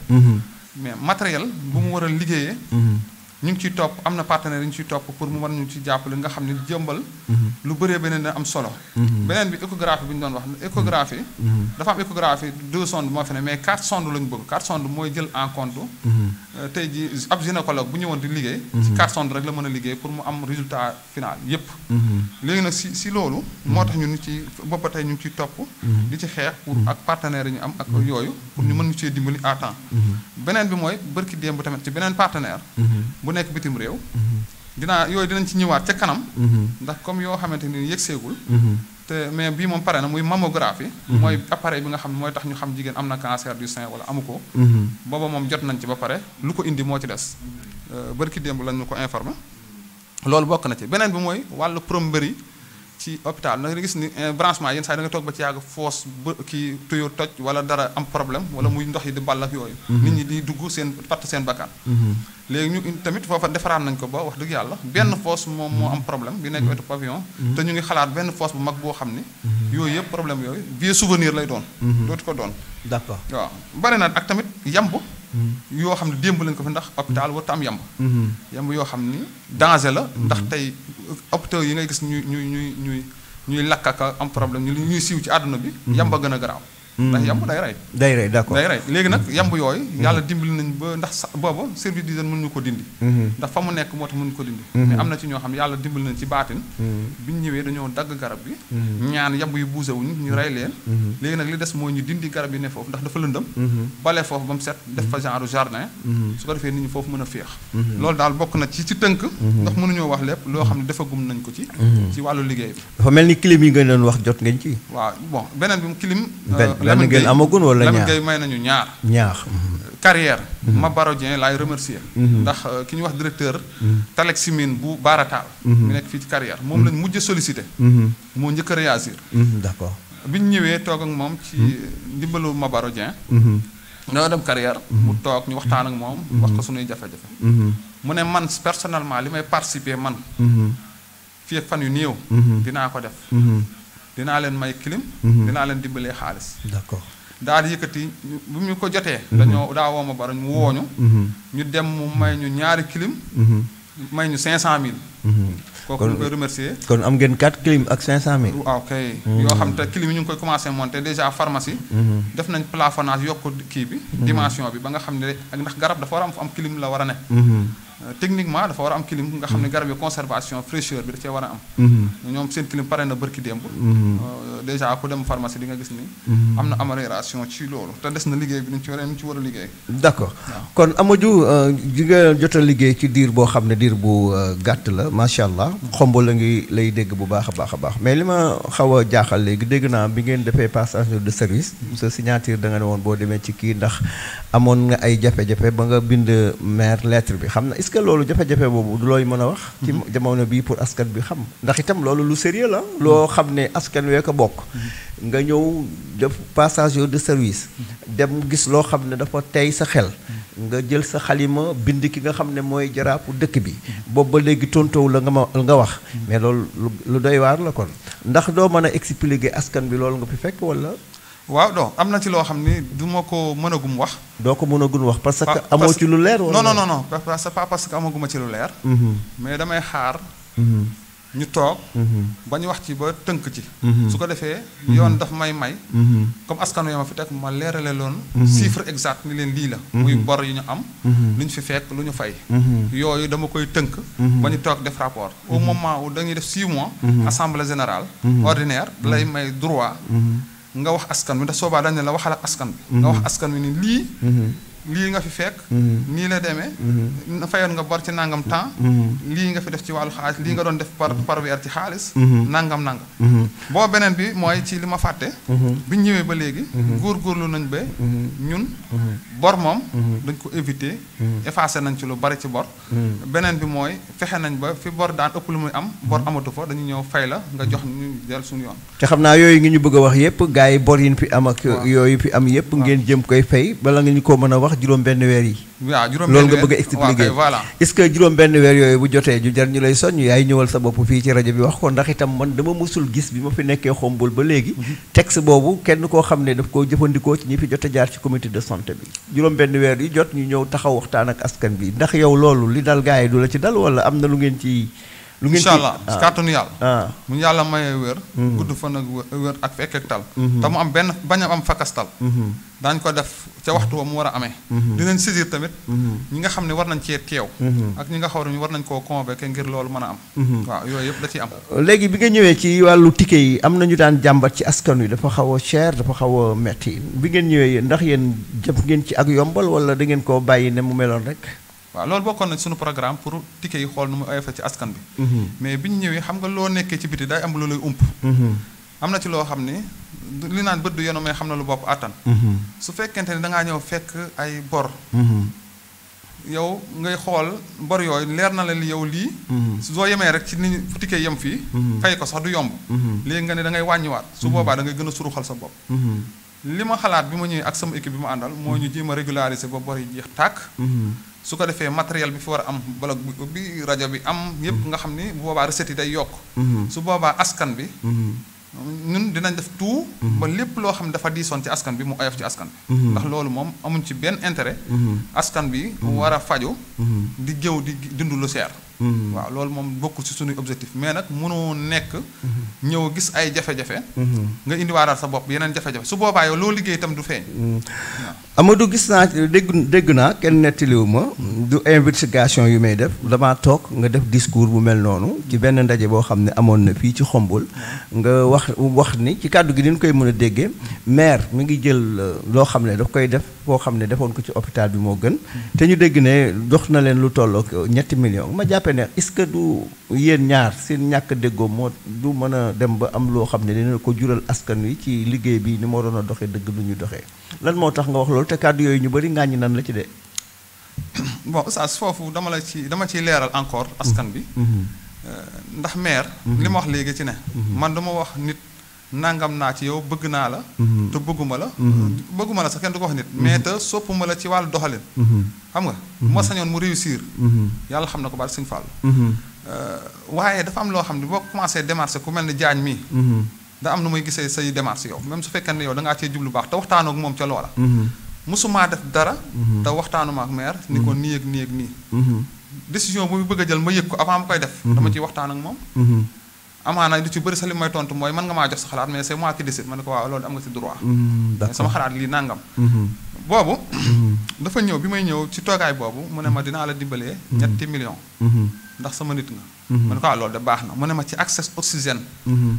mais matériel bu mu war a liggéeyee. ñu ngi ciy topp am na partenaires yi ñu ciy topp pour mu war ñu ci jàppale nga xam ne jëmbal. lu bëree beneen na am solo. beneen bi échographie bi ñu doon wax échographie. dafa am échographie 2 sondes moo fi ne mais 4 sondes la ñu bëgg 4 sondes mooy jël en compte. tey jii ab gynécologue bu ñëwoon di liggéey. ci 4 sondes rek la mën a liggéey pour mu am résultat final yépp. léegi nag si loolu. moo tax ñun ci boppa tey ñu ngi ciy topp. di ci xeex pour ak partenaires yi ñu am ak yooyu pour ñu mën ñu cee dimbali à temps. beneen bi mooy bërki démb tamit ci beneen partenaire. bu nekk bitim réew. dinañ ci ñëwaat ca kanam. ndax comme yoo xamante ni yëgseegul. te mais bii moom pare na muy mammographie. mooy appareil bi nga xam ne mooy tax ñu xam jigéen am na cancer du sein wala amu ko. booba moom jot nañ ci ba pare lu ko indi moo ci des. bërki démb lañ ñu ko informé. loolu bokk na ci beneen bi mooy wàllu plomberie ci hôpital da nga gis ni branchement yenn saa yi da nga toog ba ci yàgg foos ba kii tuyau toj wala dara am problème wala muy ndox yi di ball ak yooyu. nit ñi di dugg seen patt seen bakkan. léegi ñu tamit foofa defaraat nañ ko ba wax dëgg yàlla benn fosse moom moo am problème bi nekk wetu pavillon. te ñu ngi xalaat benn fosse bu mag boo xam ni. yooyu yëpp problème yooyu vieux souvenir lay doon. dootu ko doon. d'accord waaw bari na ak tamit yamb. yoo xam ne démb lañ ko fi ndax hôpital warut am yamb. yamb yoo xam ni danger la. ndax tey hôpital yi ngay gis ñuy lakk ak am problème ñuy siiw ci àdduna bi. yamba gën a garaaw. ndax yamb day rey. day rey d'accord day rey léegi nag yamb yooyu. yàlla dimbali nañ ba ndax booba service d'hygiène mënuñu ko dindi. ndax fa mu nekk moo tax mënuñu ko dindi. mais am na ci ñoo xam ne yàlla dimbali nañ ci baatin. bi ñu ñëwee dañoo dagg garab bi. ñaan yamb yu bougé wuñ ñu rey leen. léegi nag li des mooy ñu dindi garab yi ne foofu ndax dafa lëndëm. bale foofu ba mu set def fa genre jardin. su ko defee nit ñi foofu mën a féex. loolu daal bokk na ci tënk. ndax mënuñoo wax lépp loo xam ne defagum nañ ko ci. ci wàllu liggéey bi. dafa mel ni clim yi nga doon wax jot ngeen ci. waaw bon beneen bi clim. lan ngeen amagun wala ñaar Lamine Gueye may nañu ñaar. carrière. Mabaro Dieng laay remercier. ndax ki ñuy wax directeur. Taleximine bu Baratal. mi nekk fii ci carrière moom lañ mujj sollicité. moo njëkk a réagir. d'accord bi ñu ñëwee toog ak moom ci ndimbalu Mabaro Dieng. ñoo dem carrière. mu toog ñu waxtaan ak moom. wax ko suñuy jafe-jafe. mu ne man personnellement li may participer man. fii ak fan yu néew. dinaa ko def. dinaa leen may clim. dinaa leen dimbalee xaalis. d'accord daal di yëkkati bu ñu ko jotee. dañoo daa woo ma bara ñu wooñu. ñu dem mu may ñu ñaari clim. may ñu 500000. kooku ñu koy remercier. kon am ngeen 4 clim ak 500000. waaw kay. yoo xam te clim yi ñu ngi koy commencé monter déjà pharmacie. def nañ plafonnage yokk kii bi. dimension bi ba nga xam ne ak ndax garab dafa war a am fu am clim la war a ne. techniquement dafa war a am clim nga xam ne garab yi conservation fraîcheur bi da cee war a am. ñoom seen clim pare na bërki démb. déjà ku dem pharmacie di nga gis ni. am na amélioration ci loolu te des na liggéey bi ni ci war a liggéey. d'accord kon Amadou ji nga jot a liggéey ci diir boo xam ne diir bu gàtt la macha allah xombo la ngi lay dégg bu baax a baax mais li ma xaw a jaaxal léegi dégg naa bi ngeen defee passage de service sa signature da nga ne woon boo demee ci kii ndax amoon nga ay jafe-jafe ba nga bind maire lettre bi xam na est-ce que loolu jafe-jafe boobu du looy mën a wax. ci jamono bii pour askan bi xam ndax itam loolu lu sérieux la. loo xam ne askan wee ko bokk. nga ñëw def passage de service. dem gis loo xam ne dafa tey sa xel. nga jël sa xalima bind ki nga xam ne mooy jaraafu dëkk bi. boobu ba léegi tontoow la nga wax. mais loolu lu doy waar la kon ndax doo mën a expliquer askan bi loolu nga fi fekk wala. waaw donc am na ci loo xam ni du ma ko mën a gum wax. doo ko mën a gum wax parce que amoo ci lu leer. wala non c'est pas parce que amaguma ci lu leer. mais damay xaar. ñu toog ba ñu wax ci ba tënk ci su ko defee yoon daf may comme askanu yama fi teg ma leerale loon chiffre exact ni leen lii la muy bor yu ñu am lu ñu fi fekk lu ñu fay yooyu dama koy tënk ba ñu toog def rapport au moment où dañuy def 6 mois assemblée générale ordinaire lay may droit nga wax askan wi ndax soobaa dañ ne la waxal ak askan bi nga wax askan wi ni lii nga fi fekk nii la demee fayoon nga bor ci nangam temps lii nga fi def ci wàllu xaalis lii nga doon def par weer ci xaalis nangam boo beneen bi mooy ci li ma fàtte bi ñu ñëwee ba léegi góorgóorlu nañ ba ñun bor moom dañ ko éviter effacé nañ ci lu bari ci bor beneen bi mooy fexe nañ ba fi bor daan ëpp lu muy am bor amatu fa dañu ñëw fay la nga jox ñu del suñu yoon te xam naa yooyu ngi ñu bëgg a wax yépp gars yi bor yi fi am ak yooyu fi am yépp ngeen jëm koy fay bala nga ñu ko mën a wax juróom benn weer yi waaw juróom loolu nga bëgg a expliquer voilà est-ce que juróom benn weer yooyu bu jotee ju jar ñu lay soññ yaay ñëwal sa bopp fii ci rajo bi wax ko ndax itam man dama mësul gis bi ma fi nekkee xombul ba léegi texte boobu kenn koo xam ne daf koo jëfandikoo ci ñi fi jot a jaar ci comité de santé bi juróom benn weer yi jot ñu ñëw taxaw waxtaan ak askan bi ndax yow loolu li dal gars yi du la ci dal wala am na lu ngeen ci incha allah si kàttanu yàlla mu yàlla mayee wér gudd fan ak wér ak fekk ak tal te mu am benn bañ a am fakastal daañu ko def ca waxtu wa mu war a amee dinañ saisir tamit ñi nga xam ne war nañ cee teew ak ñi nga xaw ne war nañ koo convaincre ngir loolu mën a am waaw yooyu yëpp da ciy am léegi bi nga ñëwee ci wàllu ticket yi am nañu daan jàmbat ci askan wi dafa xaw a cher dafa xaw a metti bi ngeen ñëwee ndax yéen jëf ngeen ci ak yombal wala da ngeen koo bàyyi ne mu meloon rek waaw loolu bokkoon na suñu programme pour ticket yi xool nu mu oyofe ci askan bi mais bi ñu ñëwee xam nga loo nekkee ci biti day am lu lay ump am na ci loo xam ni li naan bët du yenu mais xam na lu bopp attan su fekkente ni da ngaa ñëw fekk ay bor yow ngay xool bor yooyu leer na la li yow lii soo yemee rek ci ni fu ticket yem fii fay ko sax du yomb léegi nga ne da ngay wàññiwaat su boobaa da ngay gën a suruxal sa bopp li ma xalaat bi ma ñëwee ak sama équipe bi ma àndal moo ñu jéem a régulariser ba bor yi jeex tàkk su ko defee matériel bi fi war a am blog bi rajo bi am yépp nga xam ni bu boobaa recette yi day yokk su boobaa askan bi ñun dinañ def tout ba lépp loo xam ne dafa diisoon ci askan bi mu oyof ci askan bi ndax loolu moom amuñ ci benn intérêt askan bi war a faju di jëw di dund lu seer waaw loolu moom bokkul ci suñuy objectif mais nag mënoo nekk ñëw gis ay jafe-jafe nga indiwaaraat sa bopp yeneen jafe-jafe su boobaa yow loo liggéey itam du feeñ Amadou gis naa dégg naa kenn nettaliwu ma du investigation yu may def damaa toog nga def discours bu mel noonu ci benn ndaje boo xam ne amoon na fii ci Xombol nga wax ni ci kàddu gi ni ñu koy mën a déggee maire mi ngi jël loo xam ne daf koy def foo xam ne defoon ko ci hôpital bi moo gën te ñu dégg ne jox na leen lu tollook 3 millions ma jàppe ne est-ce que du yéen ñaar seen ñàkk déggoo moo du mën a dem ba am loo xam ne dina ko jural askan wi ci liggéey bi ni moo doon a doxee dëgg lu ñu doxee lan moo tax nga wax loolu te kàddu yooyu ñu bëri ngaañi nan la ci de bon oustaz foofu dama ciy leeral encore askan bi ndax maire li ma wax léegi ci ne man dama wax nit nangam naa ci yow bëgg naa la te bëgguma la sax kenn du ko wax nit mais te soppuma la ci wàllu doxalin xam nga moo sañoon mu réussir yàlla xam na ko baal Sëñ Fall waaye dafa am loo xam ne boo commencé démarché ku mel ni jaañ mii da am nu muy gisee say démarche yow même su fekkee ne yow da ngaa cee jublu baax te waxtaanoo ak moom ca loola musumaa def dara te waxtaanuma ak maire ni ko nii ak nii ak nii décision bu mu bëgg a jël ma yëg ko avant ma koy def dama ciy waxtaan ak moom amaana lu ci bëri sax li may tontu mooy mën nga maa jox sa xalaat mais c'est moi qui décide ma ne ko waaw loolu am nga ci droit sama xalaat lii nangam boobu dafa ñëw bi may ñëw ci toogaay boobu mu ne ma dinaa la dimbalee 3 millions ndax sama nit nga ma ne ko loolu de baax na mu ne ma ci accès oxygène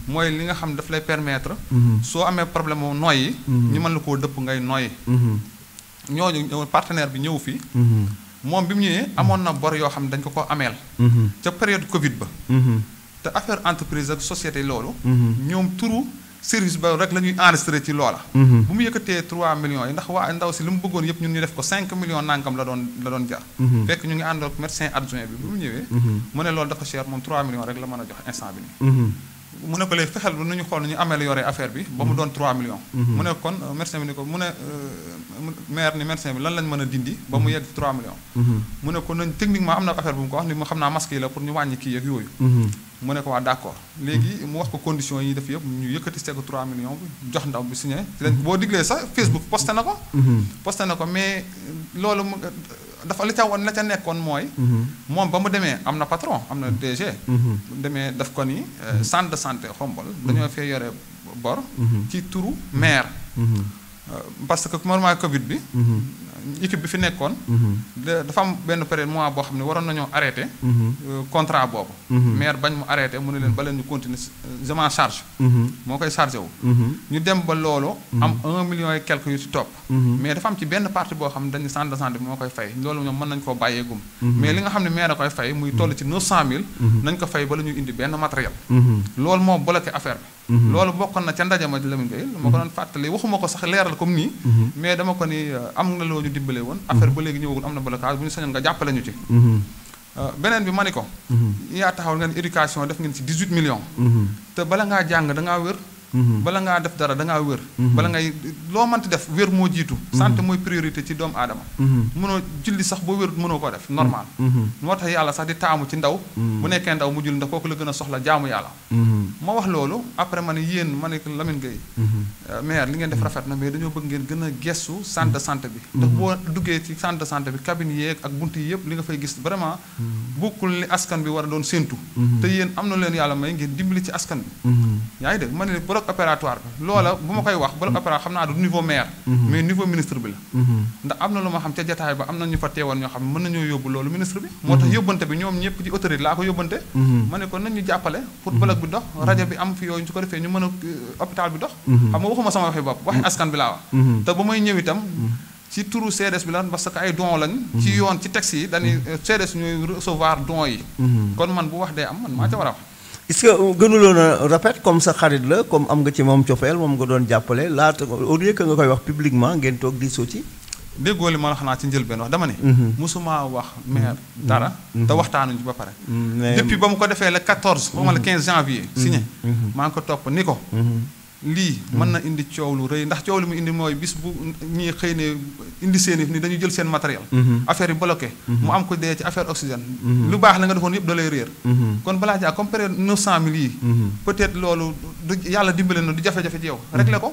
mooy li nga xam ne daf lay permettre soo amee problème mu noyyi ñu mën la koo dëpp ngay noyyi ñooñu partenaire bi ñëw fii moom bi mu ñëwee amoon na bor yoo xam ne dañ ko ameel ca période Covid ba te affaire entreprise ak société loolu ñoom turu service ba rek la ñuy enregistré ci loola bu mu yëkkatee 3 millions yi ndax waa ndaw si li mu bëggoon yëpp ñun ñu def ko 5 millions nangam la doon jar fekk ñu ngi ànd ak médecin adjoint bi bu mu ñëwee mu ne loolu dafa cher moom 3 millions rek la mën a jox instant bi nii mu ne ko léegi fexeel ba nu ñu xool nu ñu amélioré affaire bi ba mu doon 3 millions mu ne kon médecin bi ni ko mu ne maire ni médecin bi lan lañ mën a dindi ba mu yegg 3 millions mu ne ko nañ techniquement am na affaire bu mu ko wax ni mu xam naa masque yi la pour ñu wàññi kii ak yooyu mu ne ko waa d'accord léegi mu wax ko conditions yi def yëpp ñu yëkkati seegu 3 millions bi jox ndaw bi signé boo diglee sax Facebook posté na ko mais loolu dafa li ca woon la ca nekkoon mooy. moom ba mu demee am na patron am na DG. bu demee daf ko ni centre de santé Xombol dañoo fee yore bor. ci turu maire. parce que moment Covid bi. équipe bi fi nekkoon. dafa am benn période mois boo xam ne waroon nañoo arrêté. contrat boobu. maire bañ mu arrêté mu ne leen ba leen ñu continuer je m'en charge. moo koy chargé wu. ñu dem ba loolu. am 1 million et quelques yu ci topp. mais dafa am ci benn partie boo xam ne dañu centre de santé bi moo koy fay loolu ñoom mën nañu koo bàyyeegum. mais li nga xam ne maire a koy fay muy toll ci 900000. nañ ko fay ba la ñuy indi benn matériel. loolu moo bloqué affaire bi. loolu bokkoon na ca ndaje ma Lamine Gueye ma ko doon fàttali waxuma ko sax leeral comme nii. mais dama ko ni am na loo ñu dimbale woon. affaire ba léegi ñëwagul am na blocage bu ñu sañoon nga jàppale ñu ci. beneen bi ma ni ko. yaa taxawal ngeen éducation def ngeen ci 18 millions. te bala ngaa jàng da ngaa wér. bala ngaa def dara da ngaa wér. bala ngay loo mënti def wér moo jiitu. santé mooy priorité ci doomu aadama. mënoo julli sax boo wérut mënoo koo def normal. moo tax yàlla sax di taamu ci ndaw. bu nekkee ndaw mu julli ndax kooku la gën a soxla jaamu yàlla. ma wax loolu après ma ne yéen ma ne Lamine Gueye maire li ngeen def rafet na mais dañoo bëgg ngeen gën a gestu centre de santé bi. ndax boo duggee ci centre de santé bi cabine yeeg ak bunt yi yëpp li nga fay gis vraiment bokkul li askan bi war a doon séentu. te yéen am na leen yàlla may ngeen dimbali ci askan bi. yaa ngi dégg ma ne bloc opératoire bi loola bu ma koy wax bloc opératoire xam naa du niveau maire. mais niveau ministre bi la. ndax am na lu ma xam ca jataay ba am na ñu fa teewoon ñoo xam ne mën nañoo yóbbu loolu ministre bi. moo tax yóbbante bi ñoom ñëpp ci autorité laa ko yóbbante. ma ne ko nañ ñu jàppale pour bloc bi dox rajo bi am fi yooyu su ko defee ñu mën a hôpital bi dox. xam nga waxuma sama waxi bopp waxi askan bi laa wax. te ba may ñëw itam ci turu CDS bi la parce que ay don lañ. ci yoon ci texte yi dañuy CDS ñooy recevoir don yi. kon man bu wax dee am man maa ca war a wax. est-ce que gënuloon a rafet comme sa xarit la comme am nga ci moom cofeel moom nga doon jàppale laata au lieu que nga koy wax publiquement ngeen toog di sotti. déggoo li ma la xanaa ci njëlbeen wax dama ne. musuma wax maire dara. te waxtaanuñu ba pare. depuis ba mu ko defee le 14. ba ma le 15 janvier. signé maa ngi ko topp ni ko. lii mën na indi coow lu rëy ndax coow li mu indi mooy bis bu ñii xëy ne indi seeni ni dañu jël seen matériel. affaire yi bloqué. mu am ko dee ci affaire oxygène. lu baax la nga defoon yëpp da lay réer. kon balaa jaa comme période 900000 yi. peut-être loolu du yàlla dimbale na du jafe-jafe ci yow. réglé ko.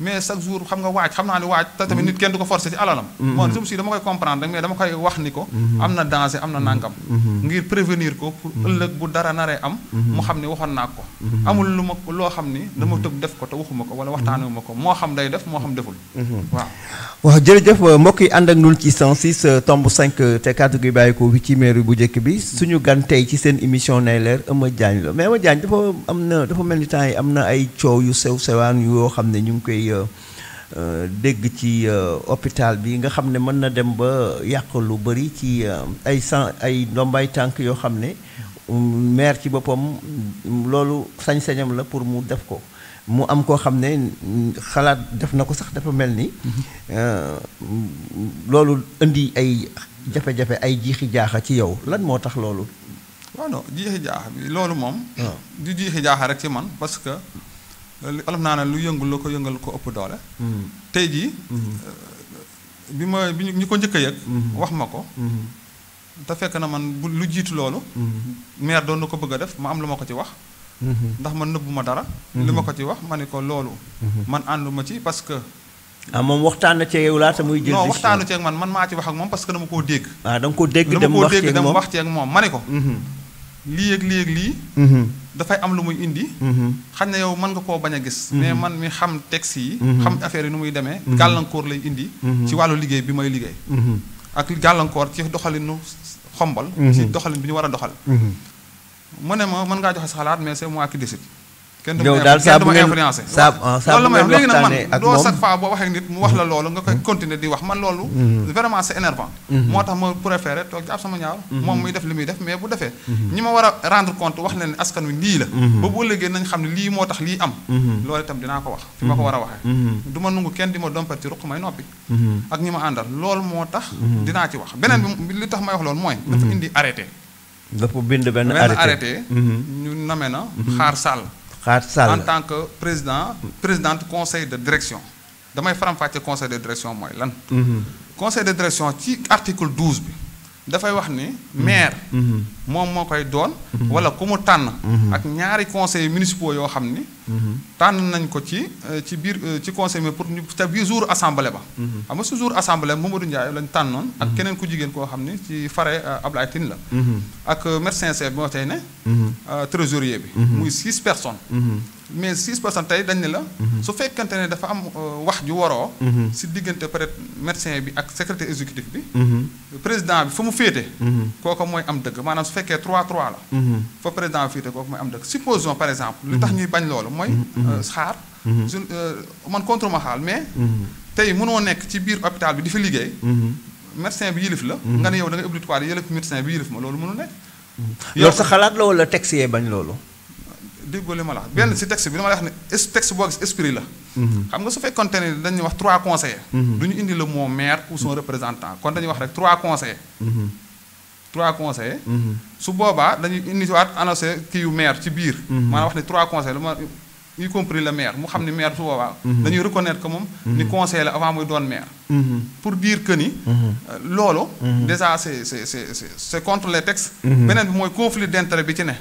mais chaque jour xam nga waaj xam naa ne waaj te tamit nit kenn du ko forcer ci alalam. bon je me suis dama koy comprendre mais dama koy wax ni ko. am na danger am na nangam. ngir prévenir ko pour ëllëg bu dara naree am. mu xam ne waxoon naa ko. amul lu ma loo xam ni dama tëb def ko te waxuma ko wala waxtaanuma ko moo xam day def moo xam deful. waaw. waaw jërëjëf mbokk yi ànd ak ñun ci 106 tomb 5 te kàddu gi bàyyi ko fi ci mairie bu njëkk bi suñu gan tey ci seen émission nay leer Eumeu Diagne la mais Eumeu Diagne dafa mel ni temps yi am na ay coow yu sew sewaan yoo xam ne ñu ngi koy. dégg ci hôpital bi nga xam ne mën na dem ba yàq lu bëri ci ay ndombay tànk yoo xam ne maire ci boppam loolu sañ-sañam la pour mu def ko mu am koo xam ne xalaat def na ko sax dafa mel ni loolu indi ay jafe-jafe ay jiixi jaaxa ci yow lan moo tax loolu. waaw non jiixi jaaxa bi loolu moom. du jiixi jaaxa rek ci man parce que. olof naa ne lu yëngul la ko yëngal ko ëpp doole. tey jii bi ñu ko njëkk a yëg. wax ma ko. te fekk na man lu jiitu loolu. maire doon na ko bëgg a def ma am lu ma ko ci wax. ndax man nëbbu ma dara. li ma ko ci wax ma ne ko loolu. man ànduma ci parce que. moom waxtaan na ceeg yow laata muy jël. non waxtaanu ceeg man maa ci wax ak moom parce que dama koo dégg. da nga koo dégg dem wax ceeg moom ma ne ko. lii ak lii ak lii. dafay am lu muy indi. xañ na yow mën nga koo bañ a gis. mais man mi xam texte yi. xam affaire yi nu muy demee. gàllankoor lay indi. ci wàllu liggéey bi may liggéey. ak gàllankoor ci doxalinu Xombol. ci doxalin bi ñu war a doxal. mu ne ma mën ngaa joxe sa xalaat mais c'est moi qui décide. kenn du ma influencé loolu la may wax léegi nag man doo chaque fois boo waxee nit mu wax la loolu nga koy continuer di wax man loolu vraiment c'est énervant moo tax ma préféré toog jàpp sama ñaaw moom muy def li muy def mais bu defee ñi ma war a rendre compte wax leen ne askan wi lii la ba bu ëllëgee nañ xam ne lii moo tax lii am loolu itam dinaa ko wax fi ma ko war a waxee du ma nungu kenn di ma dompet ci ruq may noppi ak ñi ma àndal loolu moo tax dinaa ci wax beneen bi li tax may wax loolu mooy dafa indi arrêté dafa bind benn arrêté ñu namee na Xaar Sall en tant que présidente conseil de direction damay faram-fàcce conseil de direction mooy lan. conseil de direction ci article 12 bi dafay wax ni maire moom moo koy doon wala ku mu tànn ak ñaari conseils municipaux yoo xam ni tànn nañ ko ci biir ci conseil mais pour ñu ca biir jour assemblée ba xam nga su jour assemblée Mamadou Ndiaye lañ tànnoon ak keneen ku jigéen koo xam ni ci fare Ablaye Tine la ak médecin chef bi moo tey ne trésorier bi muy 6 personnes mais 6 personnes tey dañ ne la su fekkante ne dafa am wax ju waroo si diggante peut-être médecin bi ak secrétaire exécutif bi président bi fa mu féete kooku mooy am dëgg maanaam su fekkee 3-3 la fa président bi féete kooku mooy am dëgg supposons par exemple li tax ñuy bañ loolu mooy xaar man contre ma xaal mais tey mënoo nekk ci biir hôpital bi di fa liggéey médecin bi yilif la nga ne yow da ngay obligatoire yëlëf médecin bi yilif ma loolu mënu nekk loolu sa xalaat la wala texte yee bañ loolu déggoo li ma la wax benn si texte bi dama lay wax ne texte boo gis esprit la xam nga su fekkoonte ne dañuy wax 3 conseillers du ñu indi le mot maire ou son représentant kon dañuy wax rek 3 conseillers 3 conseillers su boobaa dañuy indi waat annoncé kii yu maire ci biir maanaam wax ne 3 conseillers la ma y compris le maire mu xam ne maire su boobaa dañuy reconnaître que moom ni conseiller la avant muy doon maire pour dire que ni loolu déjà c'est contre les textes beneen bi mooy conflit d'intérêt bi ci ne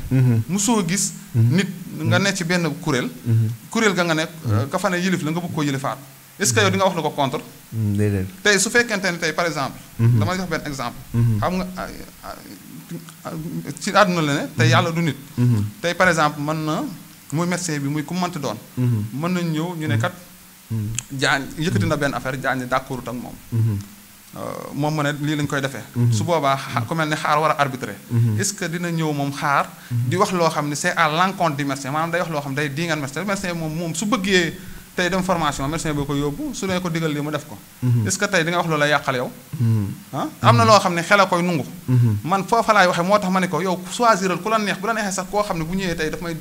mosoo gis nit nga ne ci benn kuréel ga nga nekk ka fa ne yilif la nga bëgg koo yilifaat est-ce que yow di nga wax lu ko contre tey su fekkente ne tey par exemple dama jox benn exemple xam nga ci àdduna la ne tey yàlla du nit tey par exemple mën na muy médecin bi muy ku mënti doon mën nañ ñëw ñu ne kat jaañ yëkkati na benn affaire jaañ d'accord ak moom mu ne lii lañ koy defee su boobaa ku mel ne xaar war a arbitrer est-ce que dina ñëw moom xaar di wax loo xam ne c'est à l'encontre du médecin maanaam day wax loo xam ne day diingal médecin moom su bëggee tey dem formation médecin boo ko yóbbu su dee ko digal lii mu def ko est-ce que tey di nga wax loola yàqal yow am na loo xam ne xel a koy nungu man foofa laay waxee moo tax ma ne ko yow choisiral ku la neex bu la neexee sax koo xam ne bu ñëwee tey daf may